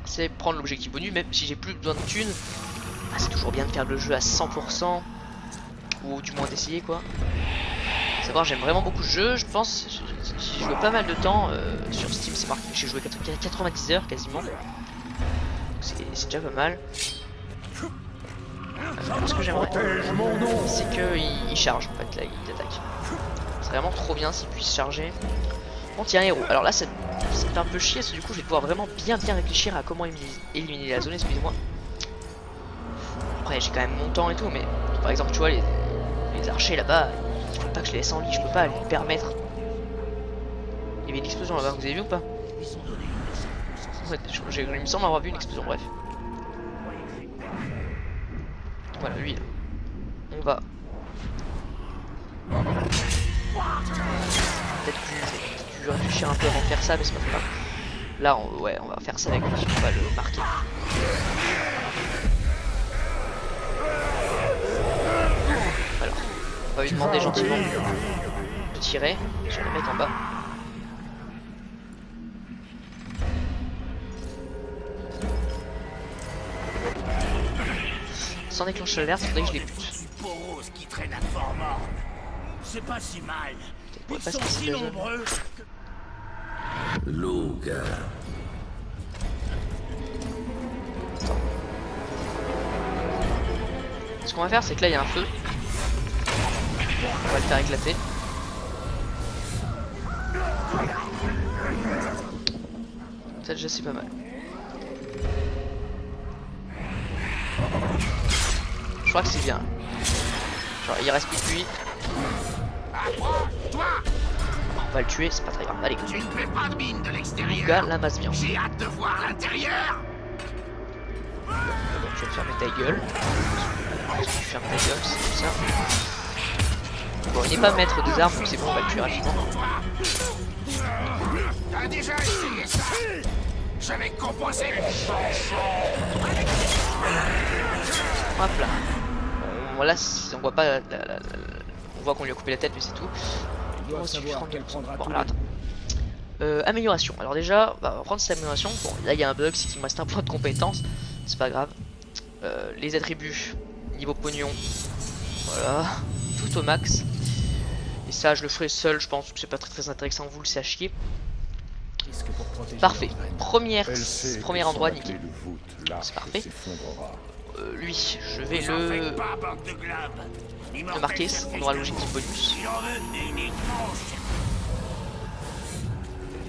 c'est prendre l'objectif bonus, même si j'ai plus besoin de thunes. Ah, c'est toujours bien de faire le jeu à 100%. Ou du moins d'essayer, quoi. Faut savoir, j'aime vraiment beaucoup ce jeu. Je pense, j'ai joué pas mal de temps sur Steam, c'est marqué. J'ai joué 90 heures quasiment. C'est déjà pas mal. Ce que j'aimerais, c'est qu'il charge en fait, là, il attaque. C'est vraiment trop bien s'il puisse charger. Bon, il y a un héros. Alors là, ça fait un peu chier, parce que du coup, je vais devoir vraiment bien réfléchir à comment éliminer la zone, excusez-moi. Après, j'ai quand même mon temps et tout, mais par exemple, tu vois, les archers là-bas, il faut pas que je les laisse en vie, je peux pas les permettre. Il y avait une explosion là-bas, vous avez vu ou pas? Ouais, il me semble avoir vu une explosion, bref. Voilà, lui là. On va. Peut-être que je vais réfléchir un peu avant de faire ça, mais c'est pas grave. Là, ouais, on va faire ça avec lui, on va le marquer. Alors, on va lui demander gentiment de tirer sur les mecs en bas. Sans déclencher l'alerte, il faudrait que je les bute. Du porose qui traîne à Fort-Morne. C'est pas si mal. Peut-être Ils pas sont se si passer la zone. nombreux. Luca. Ce qu'on va faire, c'est que là il y a un feu. On va le faire éclater. Ça déjà c'est pas mal. Je crois que c'est bien. Genre il reste plus que lui. On va le tuer, c'est pas très grave. Allez, Tu ne fais pas de mine de Luca l'extérieur. l'amasse bien. J'ai hâte de voir l'intérieur. D'abord tu vas fermer ta gueule. Tu fermes ta gueule, c'est comme ça. Bon, il n'est pas maître des armes, donc c'est bon, on va le tuer rapidement. T'as déjà essayé ça? Je vais composer. Hop là. Voilà, on voit pas on voit qu'on lui a coupé la tête, mais c'est tout. Il doit Oh, si, savoir 32%. qu'elle prendra Bon, tous alors, les... attends. Amélioration. Alors déjà, on va prendre cette amélioration. Bon, là il y a un bug, c'est qu'il me reste un point de compétence. C'est pas grave. Les attributs, niveau pognon. Voilà. Tout au max. Et ça, je le ferai seul, je pense que c'est pas très intéressant, vous le sachiez. risques pour protéger Parfait. leur reine. Premier endroit nickel. C'est C'est parfait. s'effondrera. Lui, je vais Vous en faites le pas, bande de globes. L'immortel marquer, se on aura fait l'objectif bonus. Il en veut uniquement.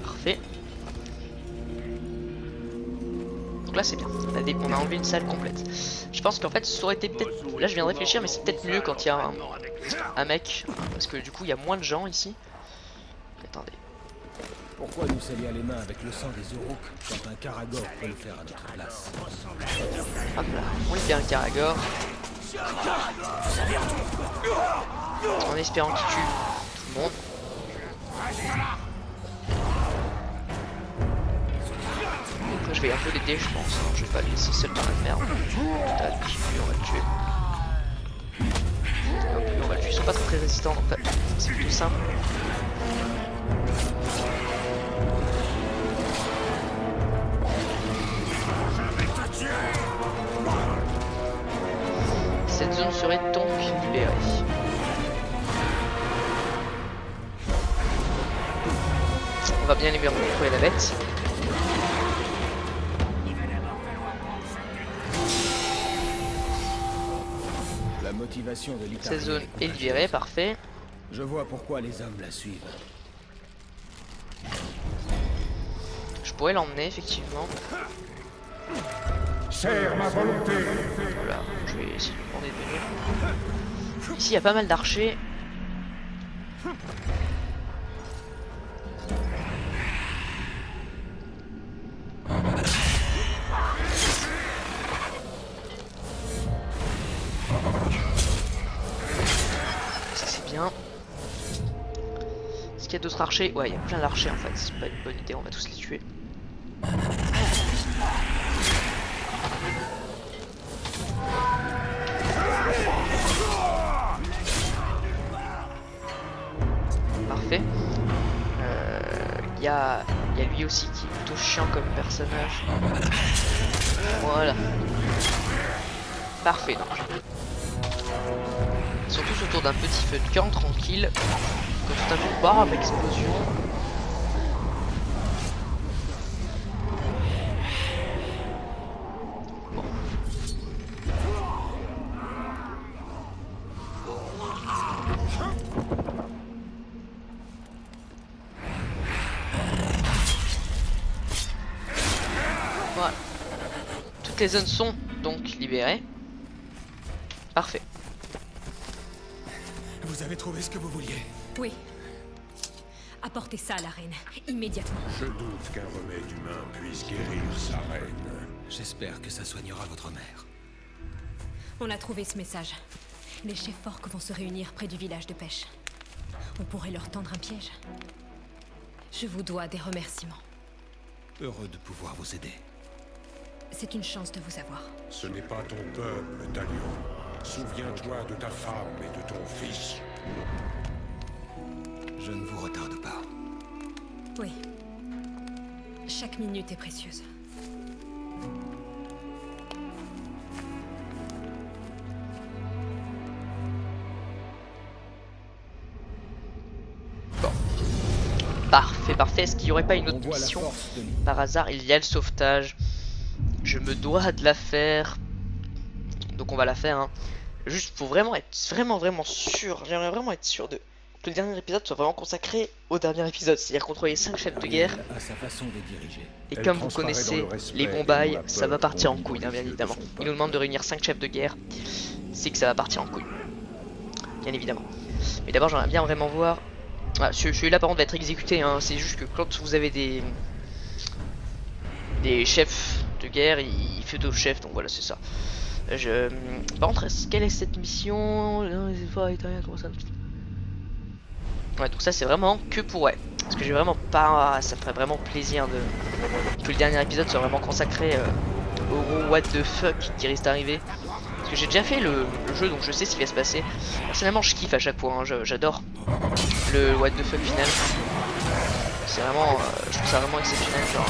Parfait. Donc là c'est bien, on a enlevé une salle complète. Je pense qu'en fait ça aurait été peut-être... Là je viens de réfléchir mais c'est peut-être mieux quand il y a un mec. Parce que du coup il y a moins de gens ici. Attendez. Pourquoi nous salir les mains avec le sang des Uruk quand un Karagor peut le faire à notre place? Hop là, on lui fait un Karagor. En espérant qu'il tue tout le monde. Après je vais un peu l'aider je pense, non, je vais pas le laisser seul dans la merde. Tac, lui on va le tuer. Hop, lui on va le tuer, ils sont pas très résistants donc c'est plutôt simple. Cette zone serait donc libérée. On va bien libérer contrôler la bête. La motivation de l'Italie. Cette zone est libérée, parfait. Je vois pourquoi les hommes la suivent. Je pourrais l'emmener effectivement. Serre ma volonté. Voilà, je vais essayer de lui demander de venir. Ici il y a pas mal d'archers. bien. Est-ce qu'il y a d'autres archers? Ouais, il y a plein d'archers en fait, c'est pas une bonne idée, on va tous les tuer. Parfait. Il y a lui aussi qui est plutôt chiant comme personnage. Voilà. Parfait donc. Ils sont tous autour d'un petit feu de camp tranquille. Comme tout un peu bar avec explosion. Bon. Voilà. Toutes les zones sont donc libérées. Parfait. Vous avez trouvé ce que vous vouliez? Oui. Apportez ça à la reine, immédiatement. Je doute qu'un remède humain puisse guérir sa reine. J'espère que ça soignera votre mère. On a trouvé ce message. Les chefs orques vont se réunir près du village de pêche. On pourrait leur tendre un piège. Je vous dois des remerciements. Heureux de pouvoir vous aider. C'est une chance de vous avoir. Ce n'est pas ton peuple, Talion. Souviens-toi de ta femme et de ton fils. Je ne vous retarde pas. Oui. Chaque minute est précieuse. Parfait, parfait. Est-ce qu'il n'y aurait pas une On autre voit la mission? force de Par hasard, il y a le sauvetage. Je me dois de la faire. Donc on va la faire. Hein. Juste pour vraiment être vraiment sûr. J'aimerais vraiment être sûr de que le dernier épisode soit vraiment consacré au dernier épisode. C'est-à-dire contrôler 5 chefs de guerre. à sa façon de diriger. Et Elle comme vous transparaît connaissez dans le respect les et Bombailles, dans la ça va peur partir en qu'on couille, lit hein, dans bien les yeux de évidemment. son Il peuple. nous demande de réunir 5 chefs de guerre. C'est que ça va partir en couille. Bien évidemment. Mais d'abord, j'aimerais bien vraiment voir. Ah, celui-là, par contre, va être exécuté. Hein. C'est juste que quand vous avez des chefs de guerre, il fait d'autres chefs. Donc voilà, c'est ça. Par contre, quelle est cette mission? Ouais, donc ça, c'est vraiment que pour. Ouais. Parce que j'ai vraiment pas. Ça me ferait vraiment plaisir que le dernier épisode soit vraiment consacré au gros what the fuck qui risque d'arriver. Parce que j'ai déjà fait le jeu, donc je sais ce qui va se passer. Personnellement, je kiffe à chaque fois. Hein. J'adore le what the fuck final. C'est vraiment. Je trouve ça vraiment exceptionnel. Genre.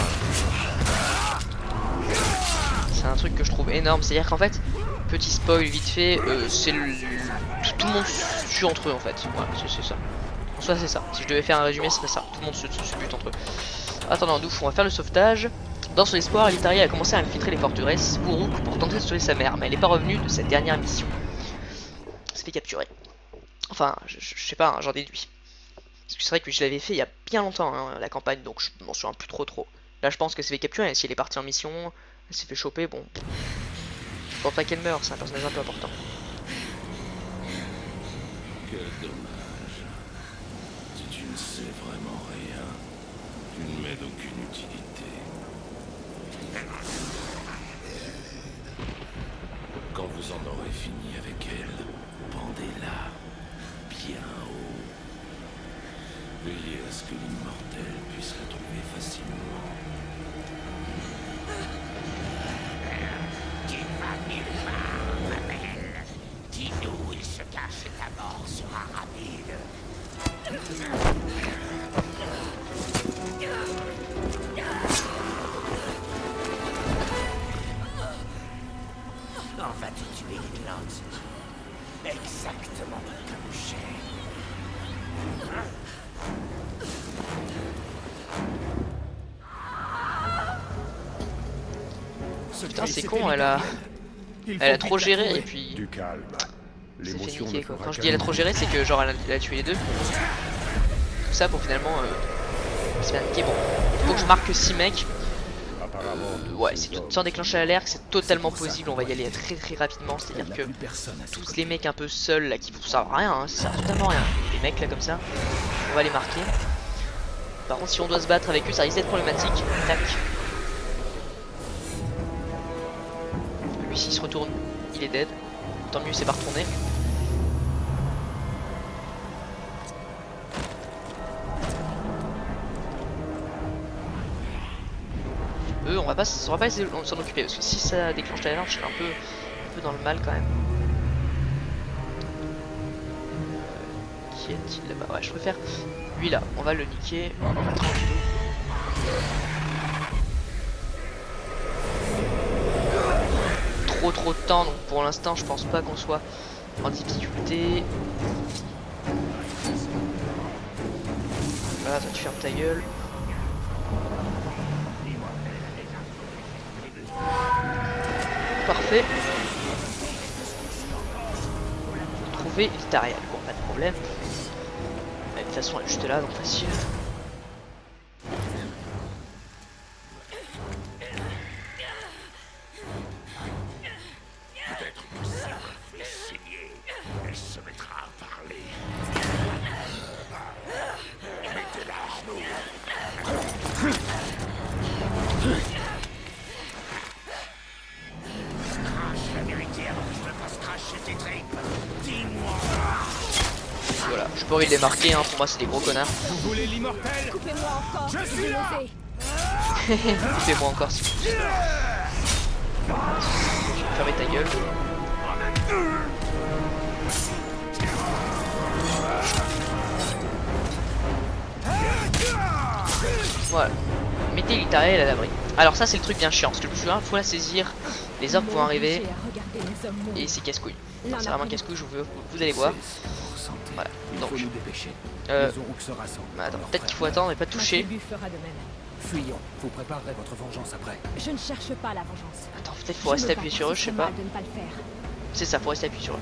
C'est un truc que je trouve énorme. C'est-à-dire qu'en fait, petit spoil vite fait, c'est tout le monde se tue entre eux en fait. Voilà, c'est ça. En soi, c'est ça. Si je devais faire un résumé, ce serait ça. Tout le monde se bute entre eux. Attendant, Douf, on va faire le sauvetage. Dans son espoir, Elitaria a commencé à infiltrer les forteresses pour tenter de sauver sa mère, mais elle n'est pas revenue de cette dernière mission. Elle s'est fait capturer. Enfin, je sais pas, hein, j'en déduis. Parce que c'est vrai que je l'avais fait il y a bien longtemps, hein, la campagne, donc je m'en souviens plus trop. Là, je pense qu'elle s'est fait capturer, si elle est partie en mission, elle s'est fait choper, bon. Je pense pas qu'elle meurt, c'est un personnage un peu important. Quel dommage. Si tu ne sais vraiment rien, tu ne m'aides aucune utilité. Quand vous en aurez fini avec elle, pendez-la bien haut. Veillez à ce que l'immortel puisse la trouver facilement. Tu vas nulle part, ma belle. Dis-nous où il se cache et ta mort sera rapide. En vas-tu tuer une lance? Exactement comme j'ai. Putain, c'est con, elle a trop géré et puis. Du calme. C'est fait L'émotion niquer ne quoi. fera Quand je dis elle a trop géré, c'est que genre elle a tué les deux. Tout ça pour finalement se faire niquer. Bon, faut que je marque 6 mecs. apparemment. Ouais, c'est sans déclencher l'alerte, c'est totalement possible. On va y aller très rapidement. C'est-à-dire que Personne à tous les mecs un peu seuls là qui vous servent à rien, hein, ça sert totalement à rien. Les mecs là comme ça, on va les marquer. Par contre, si on doit se battre avec eux, ça risque d'être problématique. Tac. Lui, s'il se retourne, il est dead. Tant mieux, c'est pas retourné. va pas essayer de s'en occuper parce que si ça déclenche l'alarme, je serai un peu dans le mal quand même. Qui est-il là-bas? Ouais, je préfère lui là. On va le niquer. Trop de temps, donc pour l'instant, je pense pas qu'on soit en difficulté. Voilà, toi tu fermes ta gueule. Parfait. Trouver l'Itariel. Bon, pas de problème. De toute façon, elle est juste là, donc facile. Peut-être que si on la fait saigner, elle se mettra à parler. Mettez-la à genoux. Crache la vérité avant que je te fasse cracher tes tripes. Dis-moi. Voilà, je peux les marquer, hein, pour moi c'est des gros connards. Vous voulez l'immortel? Coupez-moi encore. Je suis là. Fais-moi encore si tu veux. Fermez ta gueule. Voilà. Mettez l'Itariel à l'abri. Alors ça c'est le truc bien chiant, parce que le plus souvent, faut la saisir, les orques vont arriver, et c'est casse-couille. Enfin, c'est vraiment casse-couille, vous allez voir. Voilà, donc... Il faut nous dépêcher. Euh, Les Aurochs se rassemblent. attends, peut-être qu'il faut attendre et pas toucher. Fuyons, vous préparerez votre vengeance après. Je ne cherche pas la vengeance. Attends, peut-être faut rester appuyé sur eux, je sais pas. C'est ça, faut rester appuyé sur eux.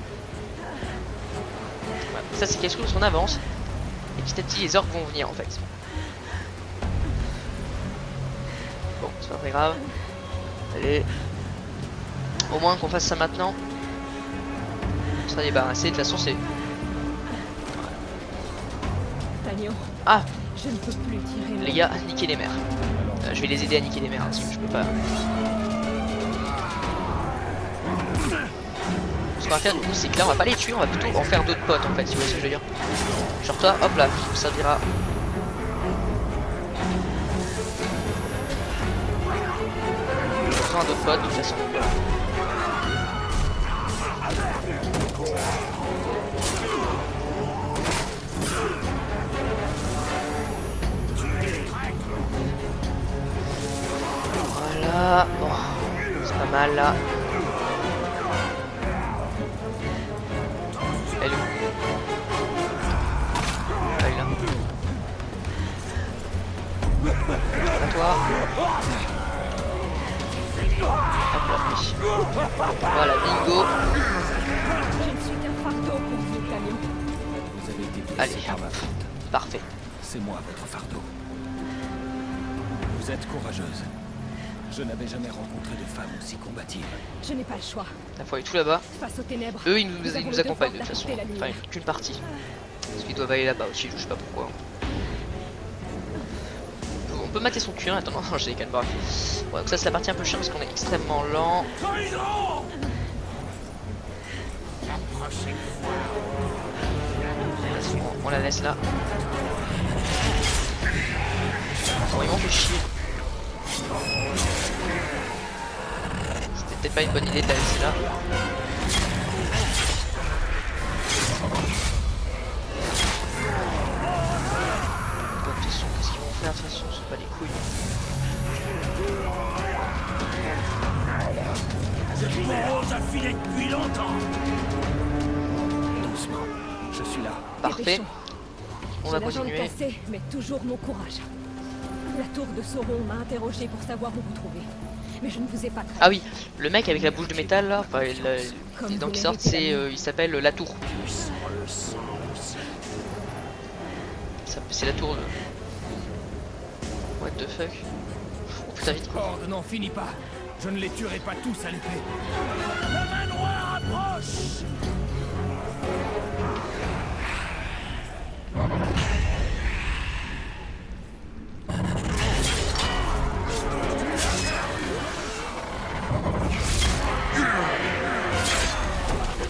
Voilà. Ça c'est casse-couille parce qu'on avance, et petit à petit les orques vont venir en fait. Bon, c'est pas très grave. Allez. Au moins qu'on fasse ça maintenant. On sera débarrassé, de toute façon c'est... Ah, je ne peux plus tirer. Les gars, niquer les mers. Je vais les aider à niquer les mers, hein, parce que je peux pas... Ce qu'on va faire du coup, c'est que là on va pas les tuer, on va plutôt en faire d'autres potes en fait, si vous voyez ce que je veux dire. Genre toi, hop là, ça servira. D'autres potes de toute façon. Voilà, bon, c'est pas mal là. Elle est où? Elle est là. À toi. Hop là, oui. Voilà, bingo. Je ne suis qu'un fardeau pour vous, camion. Vous avez été blessé Allez, par ma faute. parfait. C'est moi votre fardeau. Vous êtes courageuse. Je n'avais jamais rencontré de femme aussi combative. Je n'ai pas le choix. Il faut aller tout là-bas. Face aux ténèbres. Eux, ils nous avons le accompagnent de devoir toute façon. d'apporter la Enfin, lumière. qu'une partie. Parce qu'ils doivent aller là-bas aussi, je sais pas pourquoi. On peut mater son cul, hein. Attends, non, je déconne pas. Ouais, donc ça, c'est la partie un peu chiante parce qu'on est extrêmement lent. On la laisse là. Bon, ils m'ont fait chier. C'était peut-être pas une bonne idée de la laisser là. Bon, de toute façon, qu'est-ce qu'ils vont faire? De toute façon, c'est pas les couilles. Doucement, je suis là. Parfait. On va J'ai la jambe continuer. cassée, mais toujours mon courage. La tour de Sauron m'a interrogé pour savoir où vous trouver. Mais je ne vous ai pas trahi. Ah oui, le mec avec la bouche de métal là, enfin, Comme les dents vous qui sortent, méritez c'est, la il s'appelle la tour. C'est la tour de... What the fuck? Oh putain, vite. Horde n'en finit pas. Je ne les tuerai pas tous à l'épée.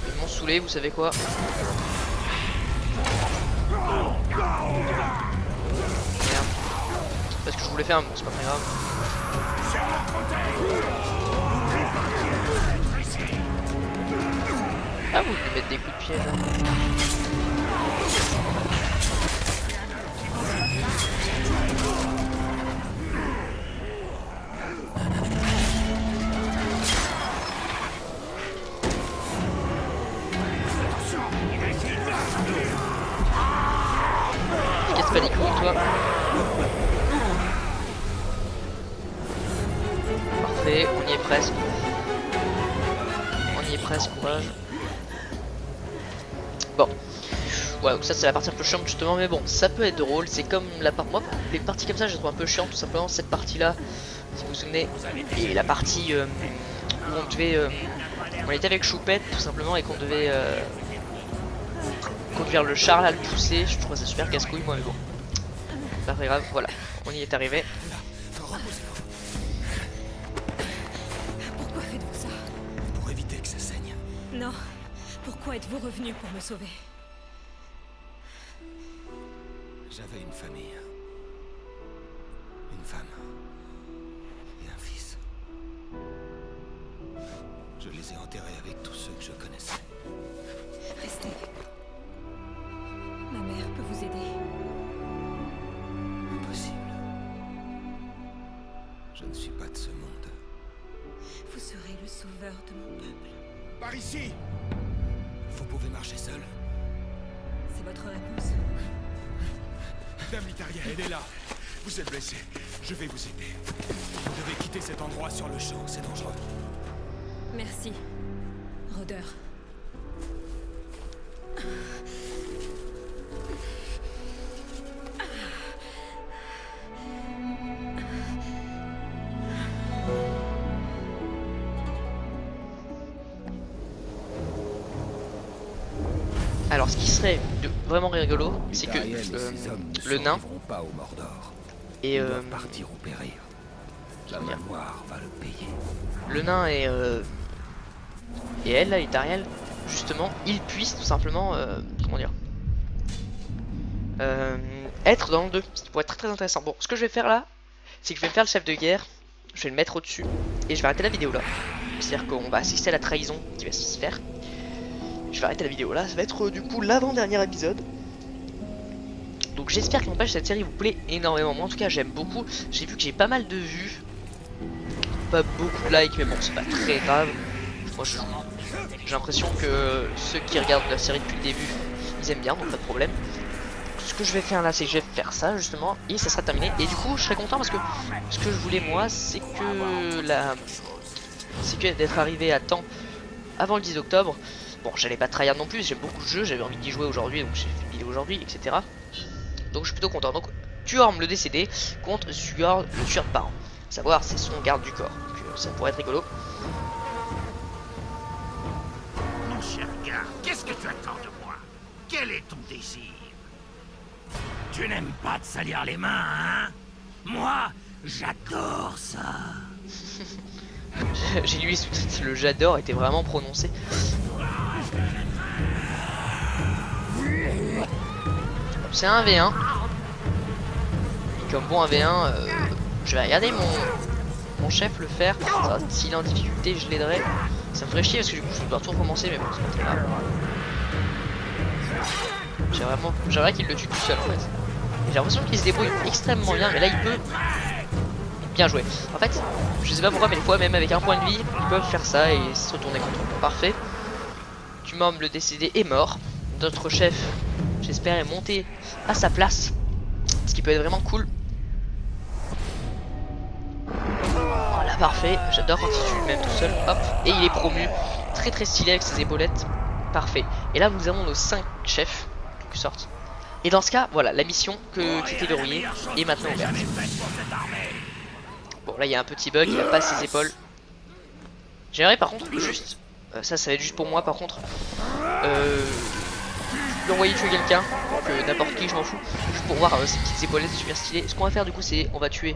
Ils m'ont saoulé, vous savez quoi? Merde. ce que je voulais faire, mais bon, c'est pas très grave. Ah, vous lui mettre des coups de pied là. Casse pas les couilles, toi. Parfait, on y est presque. On y est presque, courage. Bon. Ouais, donc ça c'est la partie un peu chiante justement, mais bon, ça peut être drôle. C'est comme la part. Moi, les parties comme ça, je les trouve un peu chiantes, tout simplement. Cette partie-là, si vous vous souvenez, et la partie où on devait. On était avec Choupette, tout simplement, et qu'on devait conduire le char là, le pousser. Je trouve ça super casse-couille, moi, mais bon. Pas très grave, voilà, on y est arrivé. Pourquoi faites-vous ça? Pour éviter que ça saigne. Non. Pourquoi êtes-vous revenu pour me sauver? J'avais une famille. Une femme. Et un fils. Je les ai enterrés avec tous ceux que je connaissais. Restez avec moi. Ma mère peut vous aider. Impossible. Je ne suis pas de ce monde. Vous serez le sauveur de mon peuple. Par ici! Vous pouvez marcher seul. C'est votre réponse? Dame Litariel, aidez-la! Vous êtes blessé. Je vais vous aider. Vous devez quitter cet endroit sur le champ, c'est dangereux. Merci, rôdeur. Alors, ce qui serait vraiment rigolo, c'est que Litariel et ses hommes ne le nain survivront pas au Mordor. et Ils doivent partir ou périr. La bien. mémoire va le payer. le nain et elle, là, Litariel, justement, ils puissent tout simplement, comment dire, être dans le 2, ce qui pourrait être très très intéressant. Bon, ce que je vais faire là, c'est que je vais me faire le chef de guerre, je vais le mettre au-dessus, et je vais arrêter la vidéo là. C'est-à-dire qu'on va assister à la trahison qui va se faire. Je vais arrêter la vidéo là, ça va être du coup l'avant-dernier épisode. Donc j'espère que n'empêche cette série vous plaît énormément. Moi en tout cas j'aime beaucoup, j'ai vu que j'ai pas mal de vues. Pas beaucoup de likes mais bon c'est pas très grave. Moi j'ai l'impression que ceux qui regardent la série depuis le début, ils aiment bien donc pas de problème. Ce que je vais faire là c'est que je vais faire ça justement et ça sera terminé. Et du coup je serai content parce que ce que je voulais moi c'est que d'être arrivé à temps avant le 10 octobre. Bon, j'allais pas trahir non plus, j'aime beaucoup le jeu, j'avais envie d'y jouer aujourd'hui, donc j'ai fait une vidéo aujourd'hui, etc. Donc je suis plutôt content. Donc Tuorm le décédé contre Suord le tueur de parents. Savoir c'est son garde du corps, donc ça pourrait être rigolo. Mon cher gars, qu'est-ce que tu attends de moi? Quel est ton désir? Tu n'aimes pas te salir les mains, hein? Moi, j'adore ça. J'ai lu le j'adore était vraiment prononcé. C'est un V1. Et comme bon un V1, je vais regarder mon chef le faire. S'il est en difficulté, je l'aiderai. Ça me ferait chier parce que du coup je dois tout recommencer, mais bon, c'est pas très grave. J'aimerais qu'il le tue tout seul en fait. J'ai l'impression qu'il se débrouille extrêmement bien, mais là il peut. Bien joué. En fait, je sais pas pourquoi, mais des fois, même avec un point de vie, ils peuvent faire ça et se retourner contre eux. Parfait. Tuorm le décédé est mort. Notre chef, j'espère, est monté à sa place. Ce qui peut être vraiment cool. Voilà, parfait. J'adore quand il tue même tout seul. Hop. Et il est promu. Très très stylé avec ses épaulettes. Parfait. Et là, nous avons nos 5 chefs, en quelque sorte. Et dans ce cas, voilà, la mission qui était verrouillée est maintenant ouverte. Bon là il y a un petit bug, il a pas ses épaules. J'aimerais par contre juste, ça va être juste pour moi par contre, l'envoyer tuer quelqu'un, donc n'importe qui je m'en fous, juste pour voir ses petites épaulettes super stylées. Ce qu'on va faire du coup c'est, on va tuer,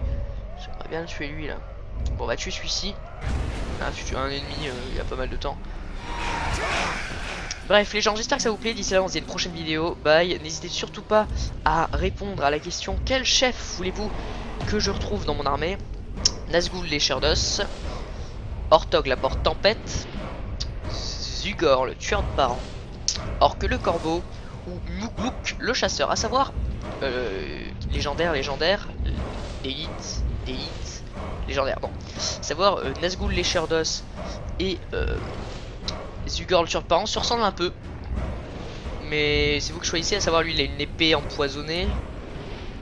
j'aimerais bien le tuer lui là. Bon on va tuer celui-ci, ah tu tues un ennemi il y a pas mal de temps. Bref les gens, j'espère que ça vous plaît, d'ici là on se dit à une prochaine vidéo, bye. N'hésitez surtout pas à répondre à la question quel chef voulez-vous que je retrouve dans mon armée Nazgûl l'Écher-d'os, Ortog la porte tempête, Zugor le tueur de parents, Orc le corbeau ou Mugluk le chasseur, à savoir légendaire, d'élite, légendaire, bon, à savoir Nazgûl l'Écher-d'os et Zugor le tueur de parents se ressemblent un peu, mais c'est vous que choisissez, à savoir lui il a une épée empoisonnée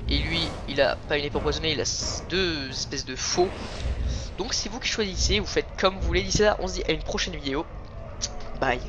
et lui il a pas une épée empoisonnée, il a deux espèces de faux. Donc c'est vous qui choisissez, vous faites comme vous voulez. D'ici là on se dit à une prochaine vidéo, bye.